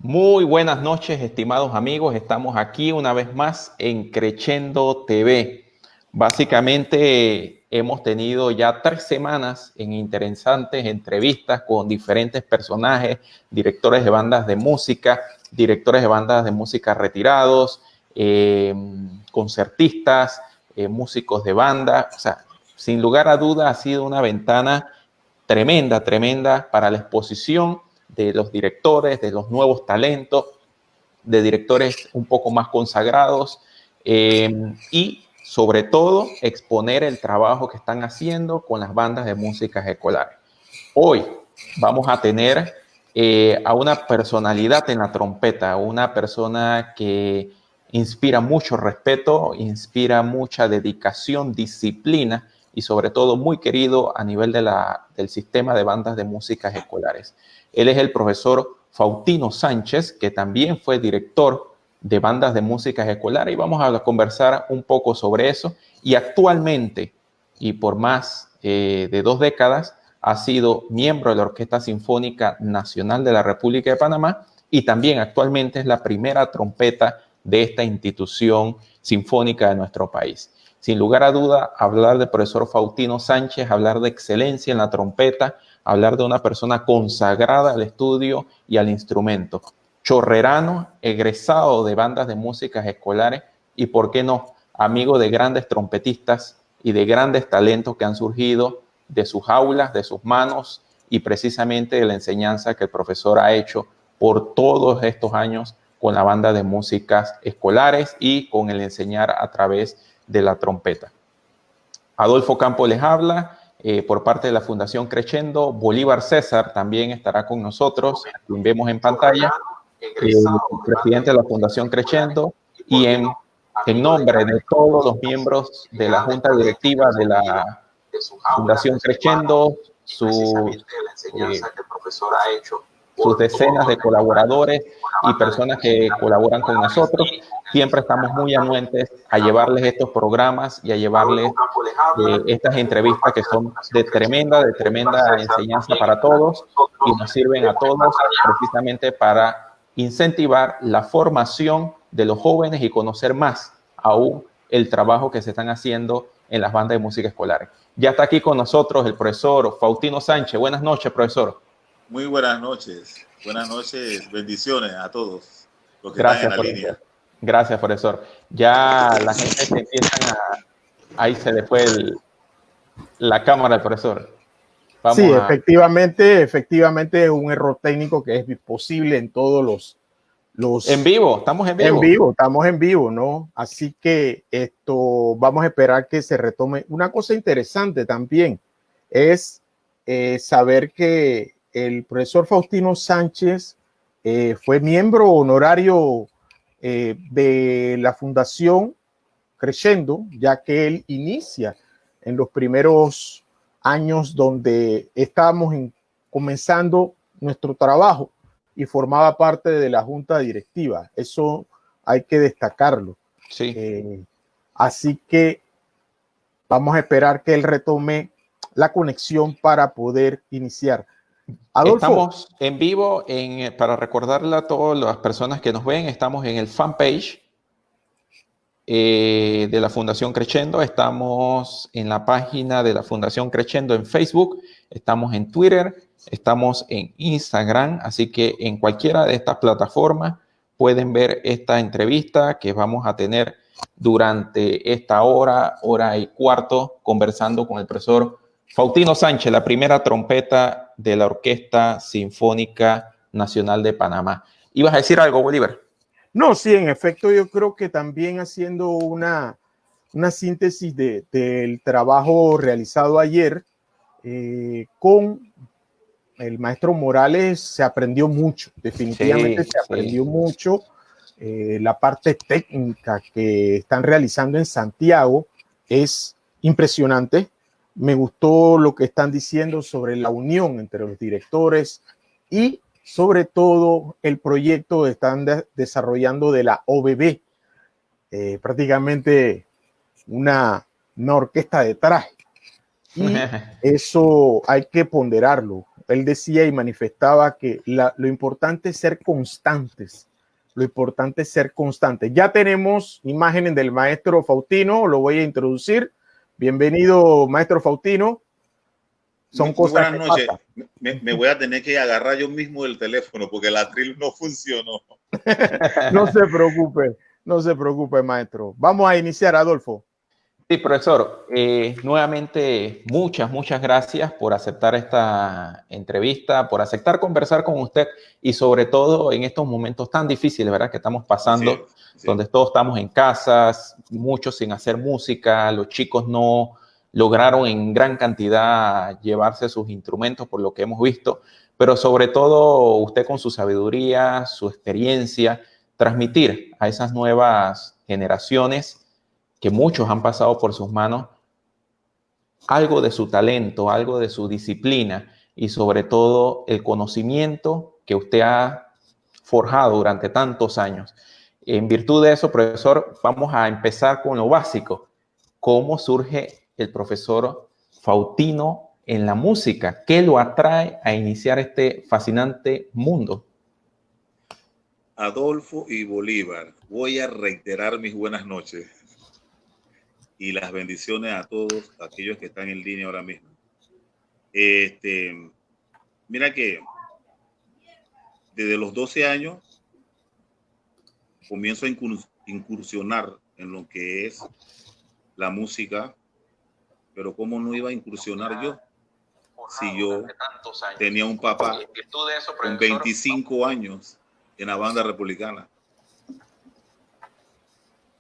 Muy buenas noches, estimados amigos. Estamos aquí una vez más en Creciendo TV. Básicamente hemos tenido ya 3 semanas en interesantes entrevistas con diferentes personajes, directores de bandas de música, directores de bandas de música retirados, concertistas, músicos de banda. O sea, sin lugar a duda ha sido una ventana tremenda para la exposición de los directores, de los nuevos talentos, de directores un poco más consagrados y sobre todo exponer el trabajo que están haciendo con las bandas de música escolares. Hoy vamos a tener a una personalidad en la trompeta, una persona que inspira mucho respeto, inspira mucha dedicación, disciplina y sobre todo muy querido a nivel del sistema de bandas de músicas escolares. Él es el profesor Faustino Sánchez, que también fue director de bandas de músicas escolares, y vamos a conversar un poco sobre eso. Y actualmente, y por más de 2 décadas, ha sido miembro de la Orquesta Sinfónica Nacional de la República de Panamá y también actualmente es la primera trompeta de esta institución sinfónica de nuestro país. Sin lugar a duda, hablar del profesor Faustino Sánchez, hablar de excelencia en la trompeta, hablar de una persona consagrada al estudio y al instrumento, chorrerano, egresado de bandas de músicas escolares y, por qué no, amigo de grandes trompetistas y de grandes talentos que han surgido de sus aulas, de sus manos y precisamente de la enseñanza que el profesor ha hecho por todos estos años con la banda de músicas escolares y con el enseñar a través de la trompeta. Adolfo Campo les habla por parte de la Fundación Creciendo. Bolívar César también estará con nosotros, a quien vemos en pantalla, presidente de la Fundación Creciendo, y en nombre de todos los miembros de la Junta Directiva de la Fundación Creciendo, sus decenas de colaboradores y personas que colaboran con nosotros. Siempre estamos muy anuentes a llevarles estos programas y a llevarles estas entrevistas que son de tremenda enseñanza para todos y nos sirven a todos precisamente para incentivar la formación de los jóvenes y conocer más aún el trabajo que se están haciendo en las bandas de música escolares. Ya está aquí con nosotros el profesor Faustino Sánchez. Buenas noches, profesor. Muy buenas noches, bendiciones a todos los que Gracias, están en la línea. Gracias, profesor. Ya la gente se empieza ahí se le fue la cámara al profesor. Sí, efectivamente es un error técnico que es posible en todos los... En vivo, estamos en vivo. Estamos en vivo, ¿no? Así que vamos a esperar que se retome. Una cosa interesante también es saber que el profesor Faustino Sánchez fue miembro honorario de la Fundación Creciendo, ya que él inicia en los primeros años donde estábamos comenzando nuestro trabajo y formaba parte de la junta directiva. Eso hay que destacarlo. Sí. Así que vamos a esperar que él retome la conexión para poder iniciar. Adolfo. Estamos en vivo, para recordarle a todas las personas que nos ven, estamos en el fanpage de la Fundación Creciendo, estamos en la página de la Fundación Creciendo en Facebook, estamos en Twitter, estamos en Instagram, así que en cualquiera de estas plataformas pueden ver esta entrevista que vamos a tener durante esta hora y cuarto, conversando con el profesor Faustino Sánchez, la primera trompeta de la Orquesta Sinfónica Nacional de Panamá. ¿Ibas a decir algo, Bolívar? No, sí, en efecto, yo creo que también haciendo una síntesis del trabajo realizado ayer con el maestro Morales, se aprendió mucho, definitivamente se aprendió mucho. La parte técnica que están realizando en Santiago es impresionante. Me gustó lo que están diciendo sobre la unión entre los directores y sobre todo el proyecto que están desarrollando de la OBB, prácticamente una orquesta de traje. Y eso hay que ponderarlo. él decía y manifestaba que lo importante es ser constantes. Lo importante es ser constantes. Ya tenemos imágenes del maestro Faustino, lo voy a introducir. Bienvenido, maestro Faustino. Son cosas buenas noches. Me voy a tener que agarrar yo mismo el teléfono porque el atril no funcionó. No se preocupe, maestro. Vamos a iniciar, Adolfo. Sí, profesor. Nuevamente, muchas gracias por aceptar esta entrevista, por aceptar conversar con usted y sobre todo en estos momentos tan difíciles, ¿verdad? Que estamos pasando, sí. Donde todos estamos en casas, muchos sin hacer música, los chicos no lograron en gran cantidad llevarse sus instrumentos por lo que hemos visto, pero sobre todo usted con su sabiduría, su experiencia, transmitir a esas nuevas generaciones que muchos han pasado por sus manos, algo de su talento, algo de su disciplina y sobre todo el conocimiento que usted ha forjado durante tantos años. En virtud de eso, profesor, vamos a empezar con lo básico. ¿Cómo surge el profesor Faustino en la música? ¿Qué lo atrae a iniciar este fascinante mundo? Adolfo y Bolívar, voy a reiterar mis buenas noches y las bendiciones a todos aquellos que están en línea ahora mismo. Mira que desde los 12 años comienzo a incursionar en lo que es la música, pero ¿cómo no iba a incursionar yo? Si yo tenía un papá con 25 años en la banda republicana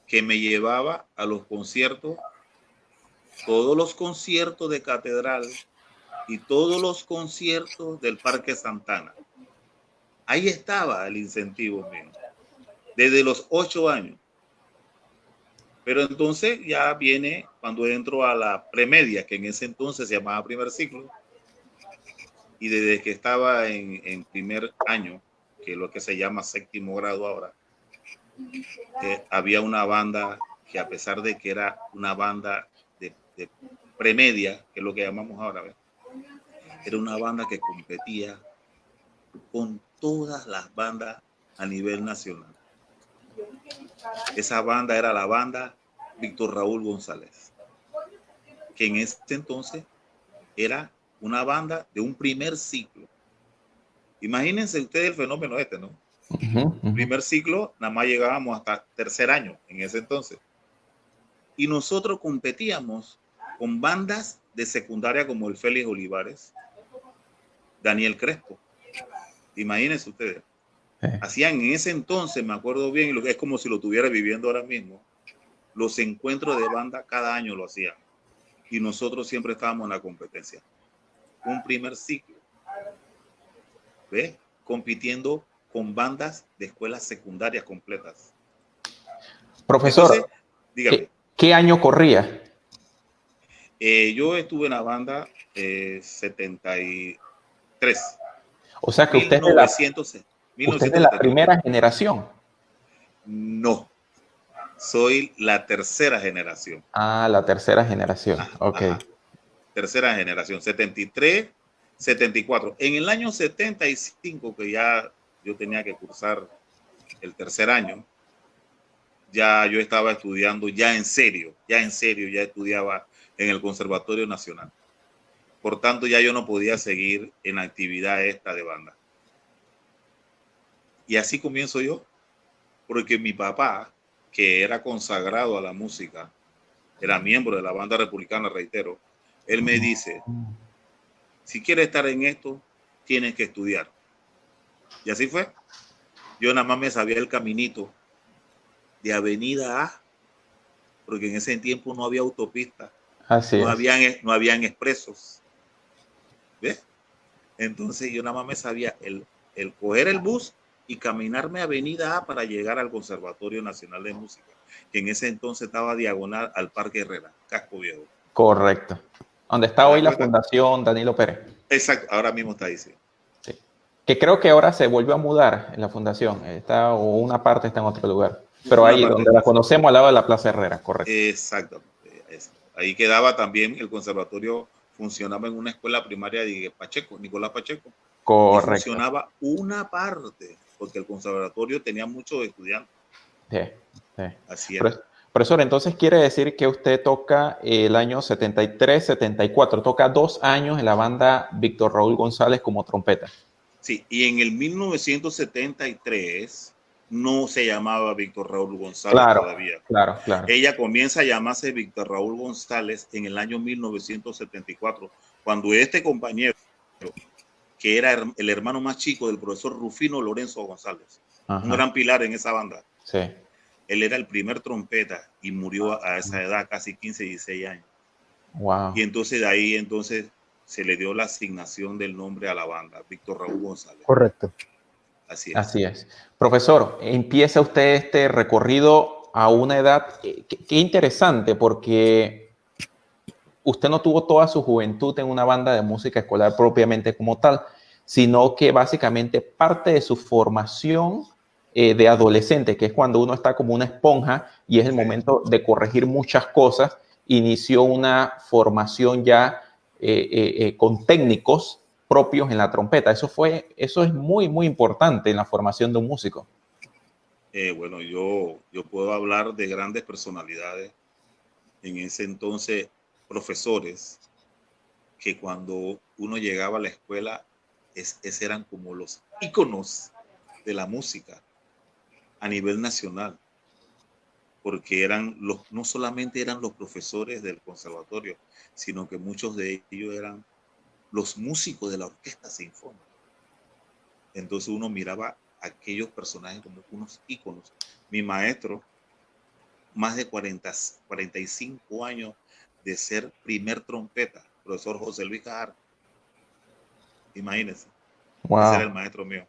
que me llevaba a los conciertos, todos los conciertos de Catedral y todos los conciertos del Parque Santana. Ahí estaba el incentivo mío, desde los 8 años. Pero entonces ya viene cuando entro a la premedia, que en ese entonces se llamaba primer ciclo, y desde que estaba en primer año, que es lo que se llama séptimo grado ahora, había una banda que a pesar de que era una banda de premedia, que es lo que llamamos ahora, ¿ves? Era una banda que competía con todas las bandas a nivel nacional. Esa banda era la banda Víctor Raúl González, que en ese entonces era una banda de un primer ciclo. Imagínense ustedes el fenómeno ¿no? Primer ciclo, nada más llegábamos hasta tercer año en ese entonces. Y nosotros competíamos con bandas de secundaria como el Félix Olivares, Daniel Crespo. Imagínense ustedes. Hacían en ese entonces, me acuerdo bien, es como si lo estuviera viviendo ahora mismo, los encuentros de banda cada año lo hacían. Y nosotros siempre estábamos en la competencia. Un primer ciclo. ¿Ves? Compitiendo con bandas de escuelas secundarias completas. Profesor, entonces, dígame. ¿Qué año corría? Yo estuve en la banda 73. O sea que usted es de la primera generación. No, soy la tercera generación. Ah, la tercera generación. Ok. Ajá. Tercera generación, 73, 74. En el año 75, que ya yo tenía que cursar el tercer año, ya yo estaba estudiando ya en serio, ya estudiaba en el Conservatorio Nacional. Por tanto, ya yo no podía seguir en la actividad esta de banda. Y así comienzo yo, porque mi papá, que era consagrado a la música, era miembro de la banda republicana, reitero, él me dice, si quieres estar en esto, tienes que estudiar. Y así fue. Yo nada más me sabía el caminito de Avenida A, porque en ese tiempo no había autopista, no habían expresos. ¿Ves? Entonces yo nada más me sabía el coger el bus y caminarme a Avenida A para llegar al Conservatorio Nacional de Música, que en ese entonces estaba diagonal al Parque Herrera, Casco Viejo. Correcto. Donde está hoy la Fundación Danilo Pérez. Exacto, ahora mismo está ahí, sí. Sí. Que creo que ahora se volvió a mudar en la fundación, o una parte está en otro lugar. Pero ahí donde la conocemos al lado de la Plaza Herrera, correcto. Exacto. Ahí quedaba también el Conservatorio funcionaba en una escuela primaria de Pacheco, Nicolás Pacheco. Correcto. Y funcionaba una parte, porque el conservatorio tenía muchos estudiantes. Sí, sí. Así era. Profesor, entonces quiere decir que usted toca el año 73, 74, toca 2 años en la banda Víctor Raúl González como trompeta. Sí, y en el 1973 no se llamaba Víctor Raúl González todavía. Claro. Ella comienza a llamarse Víctor Raúl González en el año 1974, cuando este compañero, que era el hermano más chico del profesor Rufino Lorenzo González, un gran pilar en esa banda. Sí. Él era el primer trompeta y murió a esa edad, casi 15, 16 años. Wow. Y entonces de ahí se le dio la asignación del nombre a la banda, Víctor Raúl González. Correcto. Así es. Así es. Profesor, empieza usted este recorrido a una edad, qué interesante, porque usted no tuvo toda su juventud en una banda de música escolar propiamente como tal, sino que básicamente parte de su formación de adolescente, que es cuando uno está como una esponja y es el momento de corregir muchas cosas, inició una formación ya con técnicos propios en la trompeta. Eso es muy, muy importante en la formación de un músico. Bueno, yo puedo hablar de grandes personalidades en ese entonces, profesores, que cuando uno llegaba a la escuela, eran como los íconos de la música a nivel nacional, porque no solamente eran los profesores del conservatorio, sino que muchos de ellos eran los músicos de la orquesta sinfónica. Entonces uno miraba a aquellos personajes como unos íconos. Mi maestro, más de 45 años de ser primer trompeta, profesor José Luis Cajar. Imagínense. Wow. Ese era el maestro mío.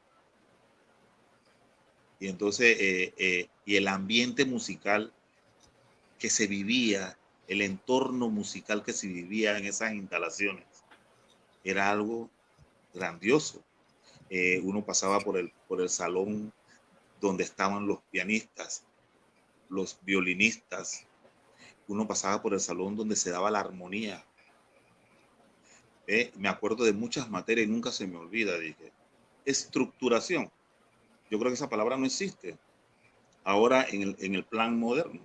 Y entonces, y el ambiente musical que se vivía, el entorno musical que se vivía en esas instalaciones, era algo grandioso. Uno pasaba por el salón donde estaban los pianistas, los violinistas. Uno pasaba por el salón donde se daba la armonía. Me acuerdo de muchas materias y nunca se me olvida. Dije, estructuración. Yo creo que esa palabra no existe ahora en el plan moderno.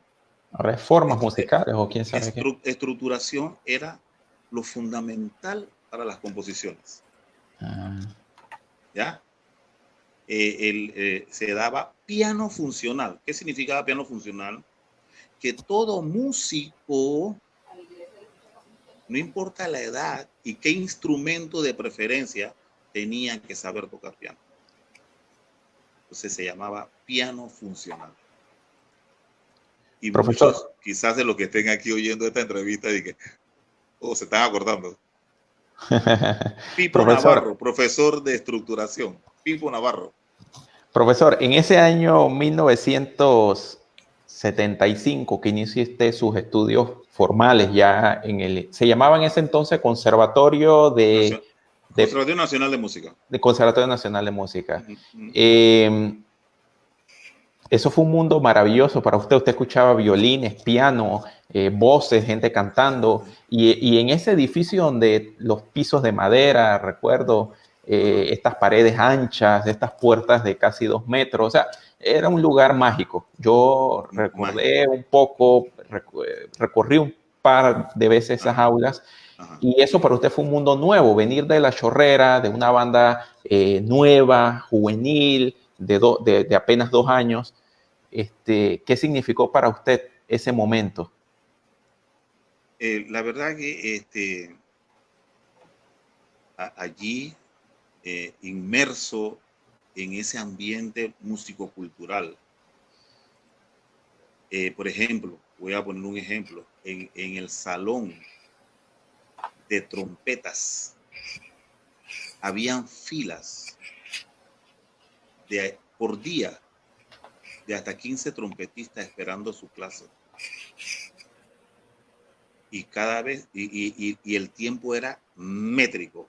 Reformas musicales o quién sabe qué. Estructuración era lo fundamental para las composiciones. ¿Ya? Se daba piano funcional. ¿Qué significaba piano funcional? Que todo músico, no importa la edad y qué instrumento de preferencia, tenía que saber tocar piano. Entonces se llamaba piano funcional. Y profesor, muchos, quizás de los que estén aquí oyendo esta entrevista, digan, se están acordando. Pipo profesor, Navarro, profesor de estructuración. Pipo Navarro. Profesor, en ese año 1975 que iniciaste sus estudios formales ya se llamaba en ese entonces Conservatorio Conservatorio Nacional de Música. De Conservatorio Nacional de Música. Eso fue un mundo maravilloso para usted. Usted escuchaba violines, piano, voces, gente cantando. Y en ese edificio donde los pisos de madera, recuerdo, estas paredes anchas, estas puertas de casi 2 metros, o sea, era un lugar mágico. Yo recordé un poco, recorrí un par de veces esas aulas. Y eso para usted fue un mundo nuevo, venir de La Chorrera, de una banda nueva, juvenil, de apenas 2 años. ¿Qué significó para usted ese momento? La verdad que allí, inmerso en ese ambiente músico-cultural, por ejemplo, voy a poner un ejemplo, en el salón de trompetas habían filas por día de hasta 15 trompetistas esperando su clase. Y cada vez, y el tiempo era métrico.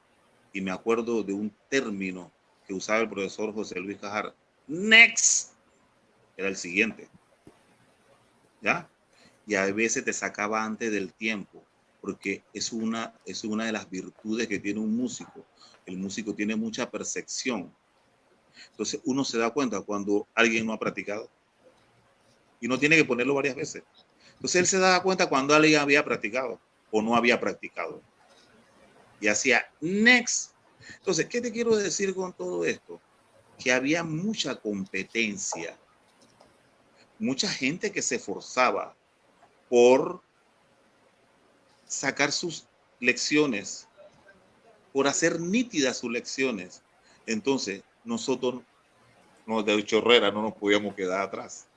Y me acuerdo de un término que usaba el profesor José Luis Cajar. Next. Era el siguiente. ¿Ya? Y a veces te sacaba antes del tiempo, porque es una de las virtudes que tiene un músico. El músico tiene mucha percepción. Entonces uno se da cuenta cuando alguien no ha practicado y no tiene que ponerlo varias veces. Entonces él se daba cuenta cuando alguien había practicado o no había practicado y hacía next. Entonces, ¿qué te quiero decir con todo esto? Que había mucha competencia, mucha gente que se esforzaba por sacar sus lecciones, por hacer nítidas sus lecciones. Entonces, nosotros, de Chorrera, no nos podíamos quedar atrás.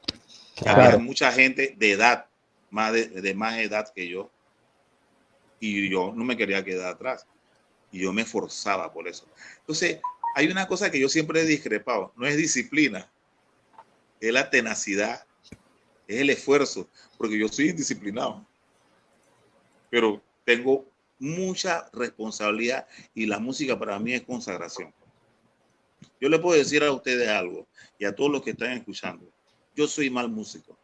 Claro. Había mucha gente de edad, de más edad que yo, y yo no me quería quedar atrás. Y yo me esforzaba por eso. Entonces, hay una cosa que yo siempre he discrepado, no es disciplina, es la tenacidad, es el esfuerzo, porque yo soy indisciplinado, pero tengo mucha responsabilidad y la música para mí es consagración. Yo le puedo decir a ustedes algo y a todos los que están escuchando, yo soy mal músico.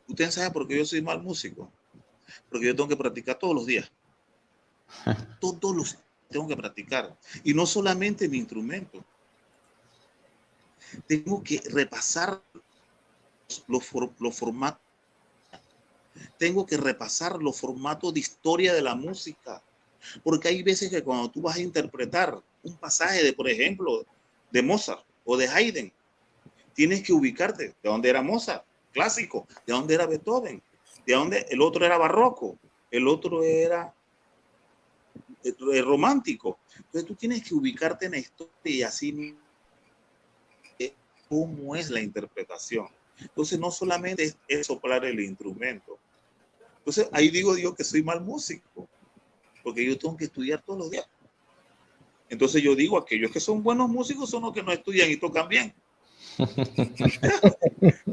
¿Ustedes saben por qué yo soy mal músico? Porque yo tengo que practicar todos los días. Todos los días tengo que practicar. Y no solamente mi instrumento. Tengo que repasar los formatos. Tengo que repasar los formatos de historia de la música. Porque hay veces que cuando tú vas a interpretar un pasaje de, por ejemplo, de Mozart o de Haydn, tienes que ubicarte de dónde era Mozart, clásico, de dónde era Beethoven, de dónde el otro era barroco, el otro era romántico. Entonces tú tienes que ubicarte en esto y así cómo es la interpretación. Entonces no solamente es soplar el instrumento. Entonces ahí digo yo que soy mal músico, porque yo tengo que estudiar todos los días. Entonces yo digo, aquellos que son buenos músicos son los que no estudian y tocan bien.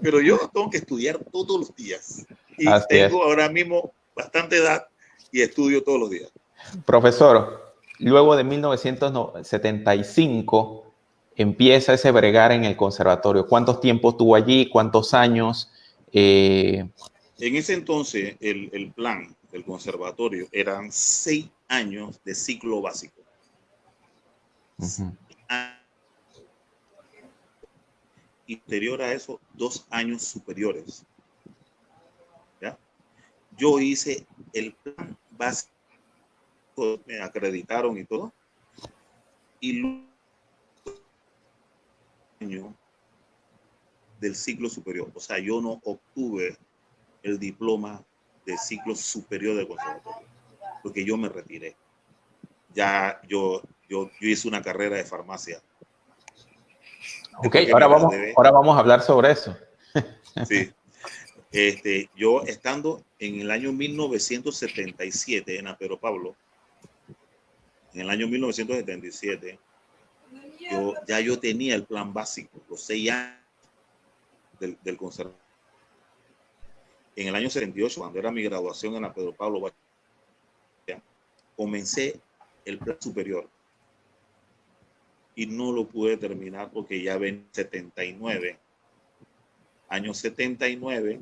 Pero yo tengo que estudiar todos los días. Y Así tengo ahora mismo bastante edad y estudio todos los días. Profesor, luego de 1975 empieza ese bregar en el conservatorio. ¿Cuántos tiempos tuvo allí? ¿Cuántos años? En ese entonces, el plan del conservatorio eran 6 años de ciclo básico. Interior a eso, 2 años superiores. ¿Ya? Yo hice el plan básico, me acreditaron y todo. Y luego año del ciclo superior. O sea, yo no obtuve el diploma de ciclo superior del conservatorio, porque yo me retiré. Ya yo hice una carrera de farmacia. Ok, ahora vamos a hablar sobre eso. Sí. Yo estando en el año 1977 en Pedro Pablo, en el año 1977, yo tenía el plan básico, los 6 años del conservatorio. En el año 78, cuando era mi graduación en la Pedro Pablo, comencé el plan superior y no lo pude terminar porque ya ven 79, año 79,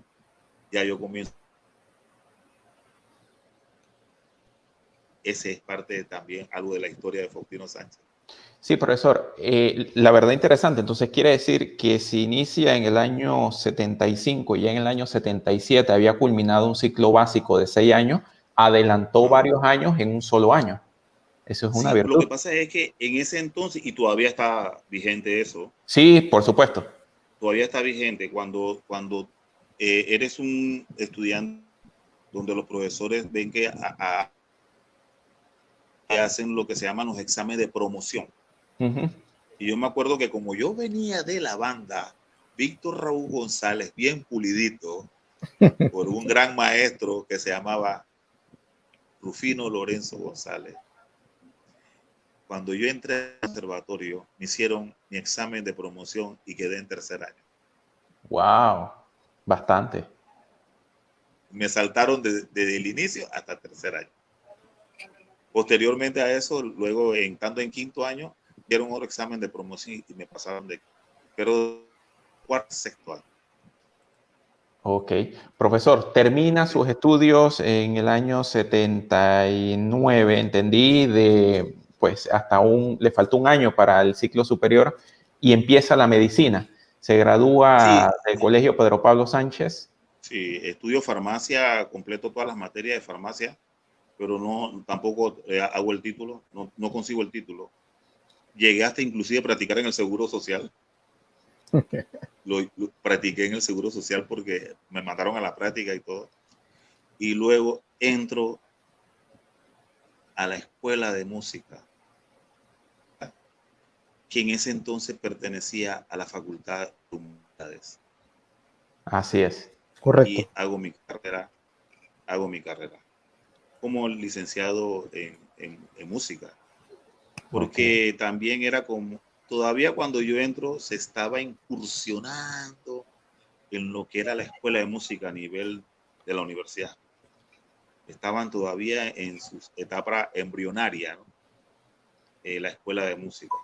ya yo comienzo. Ese es parte de también algo de la historia de Faustino Sánchez. Sí, profesor, la verdad interesante. Entonces quiere decir que si inicia en el año 75 y ya en el año 77 había culminado un ciclo básico de 6 años, adelantó varios años en un solo año. Eso es una virtud. Lo que pasa es que en ese entonces, y todavía está vigente eso. Sí, por supuesto. Todavía está vigente cuando eres un estudiante donde los profesores ven que hacen lo que se llaman los exámenes de promoción. Y yo me acuerdo que como yo venía de la banda Víctor Raúl González, bien pulidito, por un gran maestro que se llamaba Rufino Lorenzo González, cuando yo entré al conservatorio, me hicieron mi examen de promoción y quedé en 3er año. ¡Wow! Bastante. Me saltaron desde el inicio hasta el 3er año. Posteriormente a eso, luego estando en 5º año, dieron otro examen de promoción y me pasaron pero 4º, 6º año. Ok. Profesor, termina sus estudios en el año 79, entendí, pues le faltó un año para el ciclo superior y empieza la medicina. Se gradúa Sí, del Colegio Pedro Pablo Sánchez. sí, estudio farmacia, completo todas las materias de farmacia, pero no, tampoco hago el título, no consigo el título. Llegué hasta inclusive a practicar en el Seguro Social. Lo practiqué en el Seguro Social porque me mataron a la práctica y todo. Y luego entro a la escuela de música, que en ese entonces pertenecía a la Facultad de Humanidades. Así es. Correcto. Y hago mi carrera como licenciado en música. Porque también era como, todavía cuando yo entro se estaba incursionando en lo que era la escuela de música a nivel de la universidad. Estaban todavía en sus etapas embrionarias, ¿no? La escuela de música.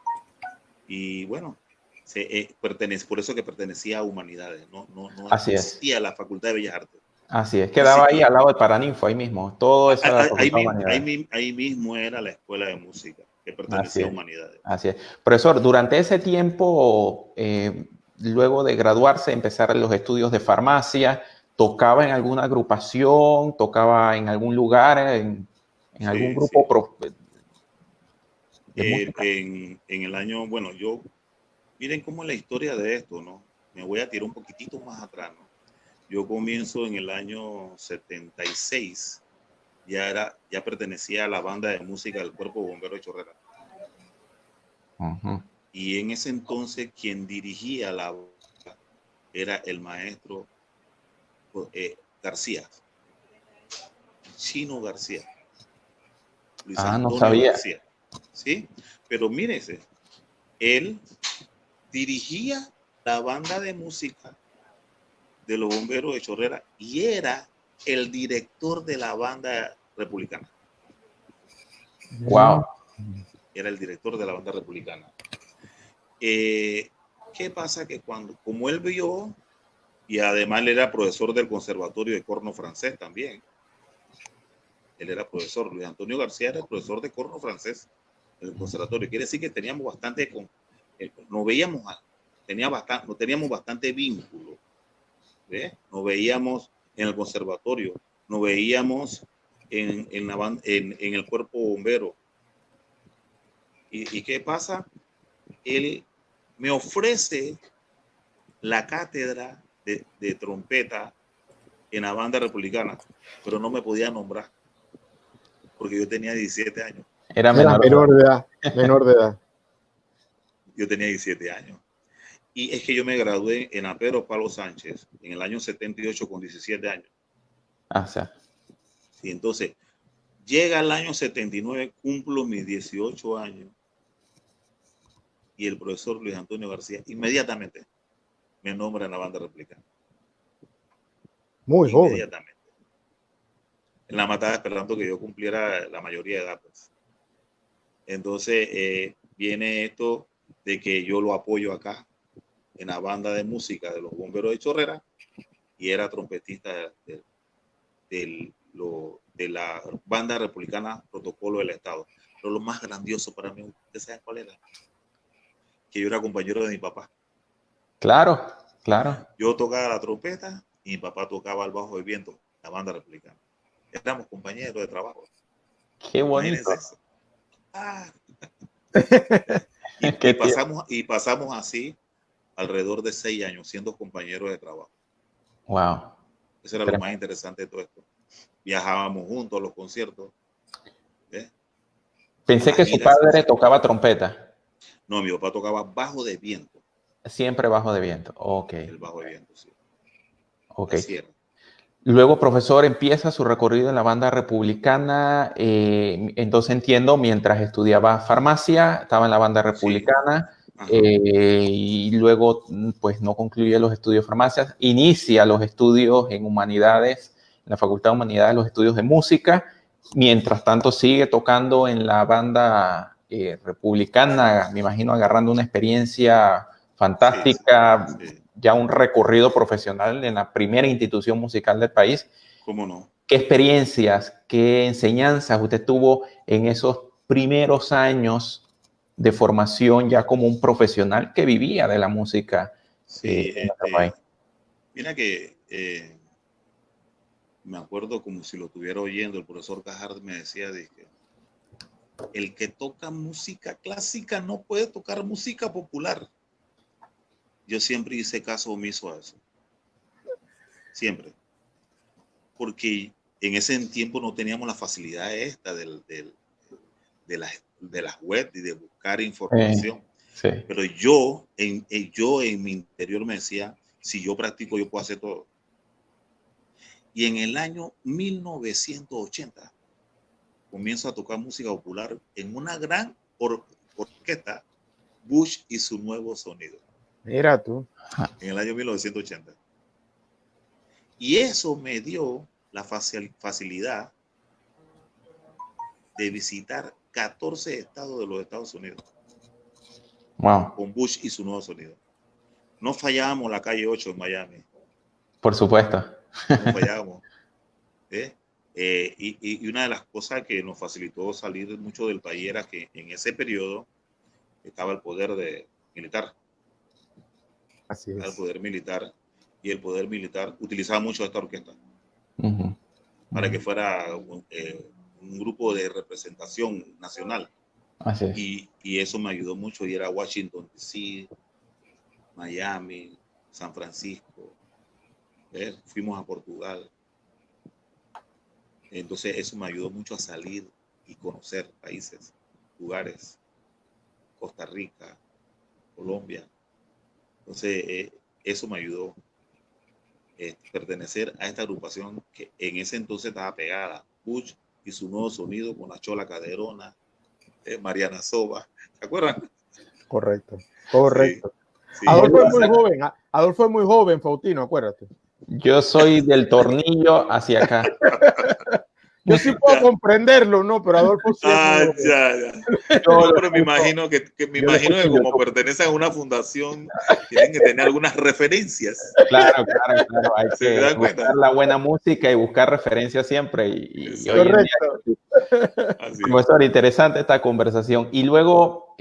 Y bueno, por eso que pertenecía a Humanidades, no Así es. existía la Facultad de Bellas Artes. Así es. No Quedaba ahí existía. al lado de Paraninfo, ahí mismo. Todo eso era la Facultad de Humanidades. Ahí mismo era la escuela de música que Así pertenecía a es. Humanidades. Así es. Profesor, durante ese tiempo, luego de graduarse, empezar los estudios de farmacia, ¿tocaba en alguna agrupación? ¿Tocaba en algún lugar? ¿En algún Sí, grupo sí. de música? En el año, bueno, miren cómo es la historia de esto, ¿no? Me voy a tirar un poquitito más atrás, ¿no? Yo comienzo en el año 76, ya pertenecía a la banda de música del Cuerpo Bombero de Chorrera. Uh-huh. Y en ese entonces quien dirigía la banda era el maestro García, Chino García, Luis No Antonio sabía. García, ¿sí? Pero mírese, él dirigía la banda de música de los Bomberos de Chorrera y era el director de la banda republicana. Wow. Era el director de la banda republicana. ¿Qué pasa? Que como él vio, y además él era profesor del Conservatorio de Corno Francés también, él era profesor, Luis Antonio García era el profesor de corno francés en el conservatorio. Quiere decir que teníamos bastante, teníamos bastante vínculo. ¿Ves? Nos veíamos en el conservatorio, nos veíamos en el cuerpo bombero. ¿Y qué pasa? Él me ofrece la cátedra de trompeta en la banda republicana, pero no me podía nombrar porque yo tenía 17 años. Era menor de edad. Menor de edad. Yo tenía 17 años. Y es que yo me gradué en Pedro Pablo Sánchez en el año 78 con 17 años. Sí. Y entonces, llega el año 79, cumplo mis 18 años y el profesor Luis Antonio García inmediatamente me nombra en la banda republicana. Muy joven. Inmediatamente. En la matada esperando que yo cumpliera la mayoría de edad. Pues. Entonces, viene esto de que yo lo apoyo acá en la banda de música de los Bomberos de Chorrera y era trompetista de la banda republicana Protocolo del Estado. Pero lo más grandioso para mí, ¿ustedes saben cuál era? Que yo era compañero de mi papá. Claro, claro. Yo tocaba la trompeta y mi papá tocaba el bajo de viento, la banda republicana. Éramos compañeros de trabajo. Qué bonito. Eso. Y pasamos así alrededor de 6 años siendo compañeros de trabajo. Wow. Eso era lo más interesante de todo esto. Viajábamos juntos a los conciertos. ¿Ves? Pensé que su padre tocaba trompeta. No, mi papá tocaba bajo de viento. Siempre bajo de viento. Ok. El bajo de viento, sí. Ok. Luego, profesor, empieza su recorrido en la banda republicana. Entonces entiendo, mientras estudiaba farmacia, estaba en la banda republicana. Sí. Y luego, pues, no concluye los estudios de farmacia. Inicia los estudios en humanidades, en la Facultad de Humanidades, los estudios de música. Mientras tanto, sigue tocando en la banda republicana, me imagino, agarrando una experiencia fantástica. Sí. ya un recorrido profesional en la primera institución musical del país. ¿Cómo no? ¿Qué experiencias, qué enseñanzas usted tuvo en esos primeros años de formación ya como un profesional que vivía de la música Sí, en nuestro país? mira que me acuerdo como si lo estuviera oyendo, el profesor Cajar me decía de que el que toca música clásica no puede tocar música popular. Yo siempre hice caso omiso a eso. Siempre. Porque en ese tiempo no teníamos la facilidad esta de las web y de buscar información. Sí. Pero yo en mi interior me decía, si yo practico, yo puedo hacer todo. Y en el año 1980 comienzo a tocar música popular en una gran orquesta, Bush y su nuevo sonido. Mira tú. En el año 1980. Y eso me dio la facilidad de visitar 14 estados de los Estados Unidos. Wow. Con Bush y su nuevo sonido. No fallábamos la calle 8 en Miami. Por supuesto. No fallábamos. Y una de las cosas que nos facilitó salir mucho del país era que en ese periodo estaba el poder militar. Así es. El poder militar. Y el poder militar utilizaba mucho esta orquesta. Para que fuera un grupo de representación nacional. Así es. Y eso me ayudó mucho. Ir a Washington, D.C., Miami, San Francisco. Fuimos a Portugal. Entonces eso me ayudó mucho a salir y conocer países, lugares. Costa Rica, Colombia. Entonces eso me ayudó. Pertenecer a esta agrupación que en ese entonces estaba pegada. Bush y su nuevo sonido con la Chola Caderona, Mariana Soba. ¿Se acuerdan? Correcto, correcto. Sí, Adolfo es muy joven. Adolfo es muy joven, Faustino, acuérdate. Yo soy del tornillo hacia acá. Yo sí puedo comprenderlo, ¿no? Pero Adolfo sí es ya. No, pero me imagino que como pertenecen a una fundación, tienen que tener algunas referencias. Claro. Hay que buscar la buena música y buscar referencias siempre. Y hoy en día, profesor, interesante esta conversación. Y luego,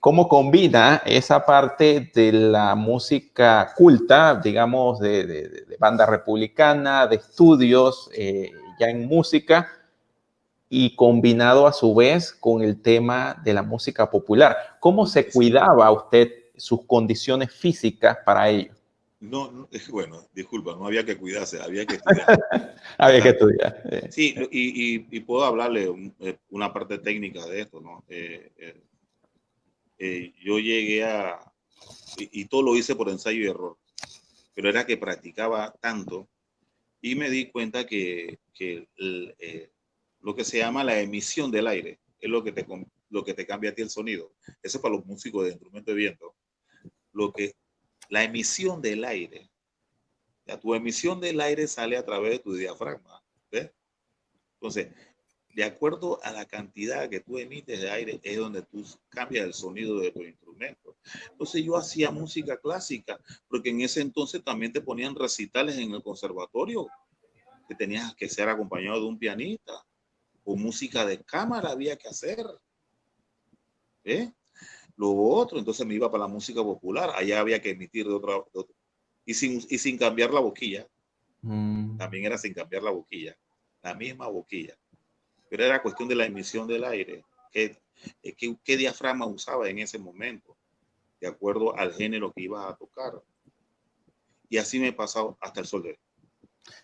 ¿cómo combina esa parte de la música culta, digamos, de banda republicana, de estudios ya en música, y combinado a su vez con el tema de la música popular? ¿Cómo se cuidaba usted sus condiciones físicas para ello? No, bueno, disculpa, no había que cuidarse, había que estudiar. Había que estudiar. Sí, y puedo hablarle una parte técnica de esto, ¿no? Yo llegué y todo lo hice por ensayo y error, pero era que practicaba tanto y me di cuenta que lo que se llama la emisión del aire es lo que te cambia a ti el sonido. Eso es para los músicos de instrumento de viento. La emisión del aire, tu emisión del aire sale a través de tu diafragma, ¿ves? Entonces, de acuerdo a la cantidad que tú emites de aire es donde tú cambias el sonido de tu instrumento. Entonces yo hacía música clásica, porque en ese entonces también te ponían recitales en el conservatorio, que tenías que ser acompañado de un pianista, o música de cámara había que hacer. Lo otro, entonces me iba para la música popular, allá había que emitir de otro. Y sin cambiar la boquilla. También era sin cambiar la boquilla, la misma boquilla. Pero era cuestión de la emisión del aire. ¿Qué diafragma usaba en ese momento? De acuerdo al género que ibas a tocar. Y así me he pasado hasta el sol de hoy.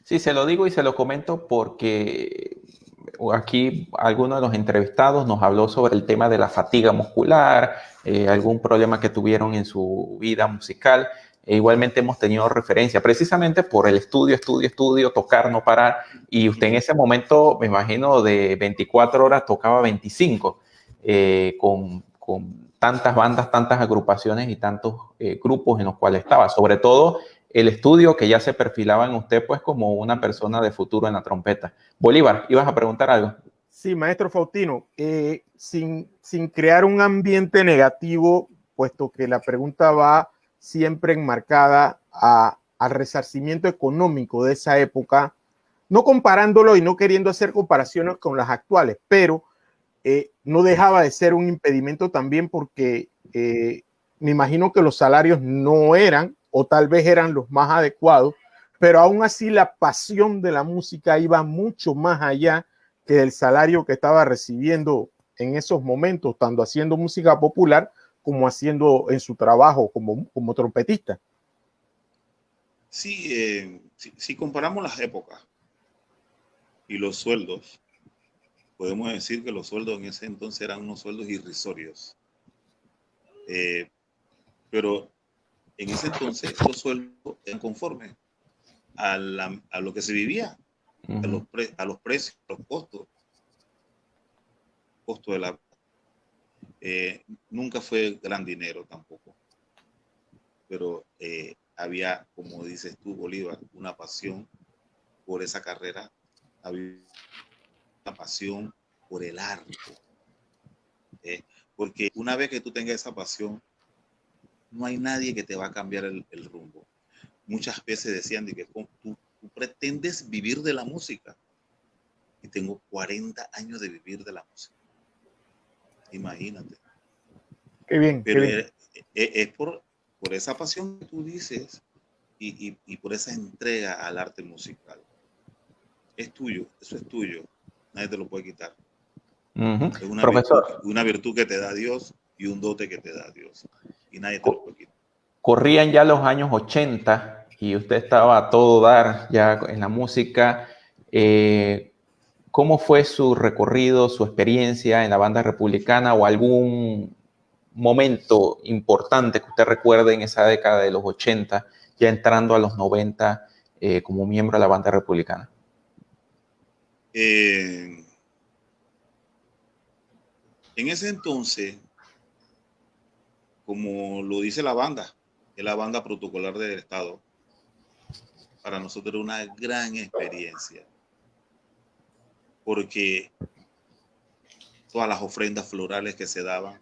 Sí, se lo digo y se lo comento porque aquí alguno de los entrevistados nos habló sobre el tema de la fatiga muscular, algún problema que tuvieron en su vida musical. Igualmente hemos tenido referencia precisamente por el estudio, tocar, no parar. Y usted en ese momento, me imagino, de 24 horas tocaba 25, con tantas bandas, tantas agrupaciones y tantos grupos en los cuales estaba. Sobre todo el estudio que ya se perfilaba en usted pues como una persona de futuro en la trompeta. Bolívar, ¿ibas a preguntar algo? Sí, maestro Faustino, sin crear un ambiente negativo, puesto que la pregunta va siempre enmarcada al resarcimiento económico de esa época, no comparándolo y no queriendo hacer comparaciones con las actuales, pero no dejaba de ser un impedimento también porque me imagino que los salarios no eran, o tal vez eran los más adecuados, pero aún así la pasión de la música iba mucho más allá que del salario que estaba recibiendo en esos momentos, tanto haciendo música popular como haciendo en su trabajo como trompetista. Sí, si comparamos las épocas y los sueldos, podemos decir que los sueldos en ese entonces eran unos sueldos irrisorios. Pero en ese entonces los sueldos eran conformes a lo que se vivía, a los precios, a los costos de la... nunca fue gran dinero tampoco, pero había, como dices tú, Bolívar, una pasión por esa carrera, había una pasión por el arte. Porque una vez que tú tengas esa pasión, no hay nadie que te va a cambiar el rumbo. Muchas veces decían de que tú pretendes vivir de la música. Y tengo 40 años de vivir de la música. Imagínate. Qué bien. Pero qué bien. Es por esa pasión que tú dices y por esa entrega al arte musical. Es tuyo, eso es tuyo. Nadie te lo puede quitar. Es una virtud que te da Dios y un dote que te da Dios. Y nadie te lo puede quitar. Corrían ya los años 80 y usted estaba a todo dar ya en la música. ¿Cómo fue su recorrido, su experiencia en la banda republicana o algún momento importante que usted recuerde en esa década de los 80, ya entrando a los 90 como miembro de la banda republicana? En ese entonces, como lo dice la banda, es la banda protocolar del Estado, para nosotros era una gran experiencia, porque todas las ofrendas florales que se daban,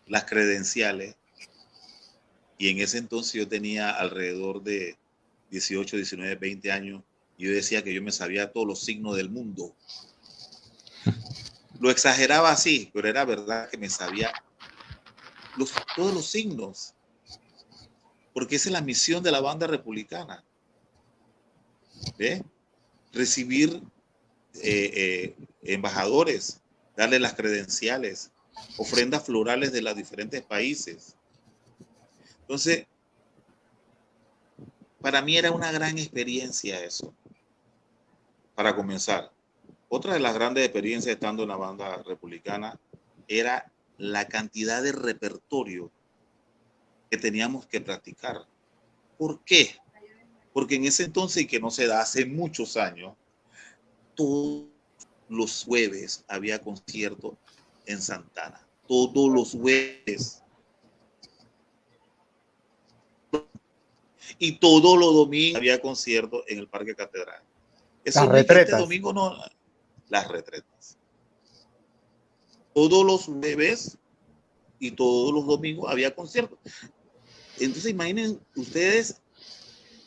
las credenciales, y en ese entonces yo tenía alrededor de 18, 19, 20 años, y yo decía que yo me sabía todos los signos del mundo. Lo exageraba así, pero era verdad que me sabía todos los signos, porque esa es la misión de la banda republicana. ¿Ve? Recibir embajadores, darle las credenciales, ofrendas florales de los diferentes países. Entonces, para mí era una gran experiencia eso, para comenzar. Otra de las grandes experiencias estando en la banda republicana era la cantidad de repertorio que teníamos que practicar. ¿Por qué? Porque en ese entonces, y que no se da hace muchos años, todos los jueves había concierto en Santana. Todos los jueves. Y todos los domingos había concierto en el Parque Catedral. Eso Las no es que este retretas. domingo no. Las retretas. Todos los jueves y todos los domingos había concierto. Entonces imaginen ustedes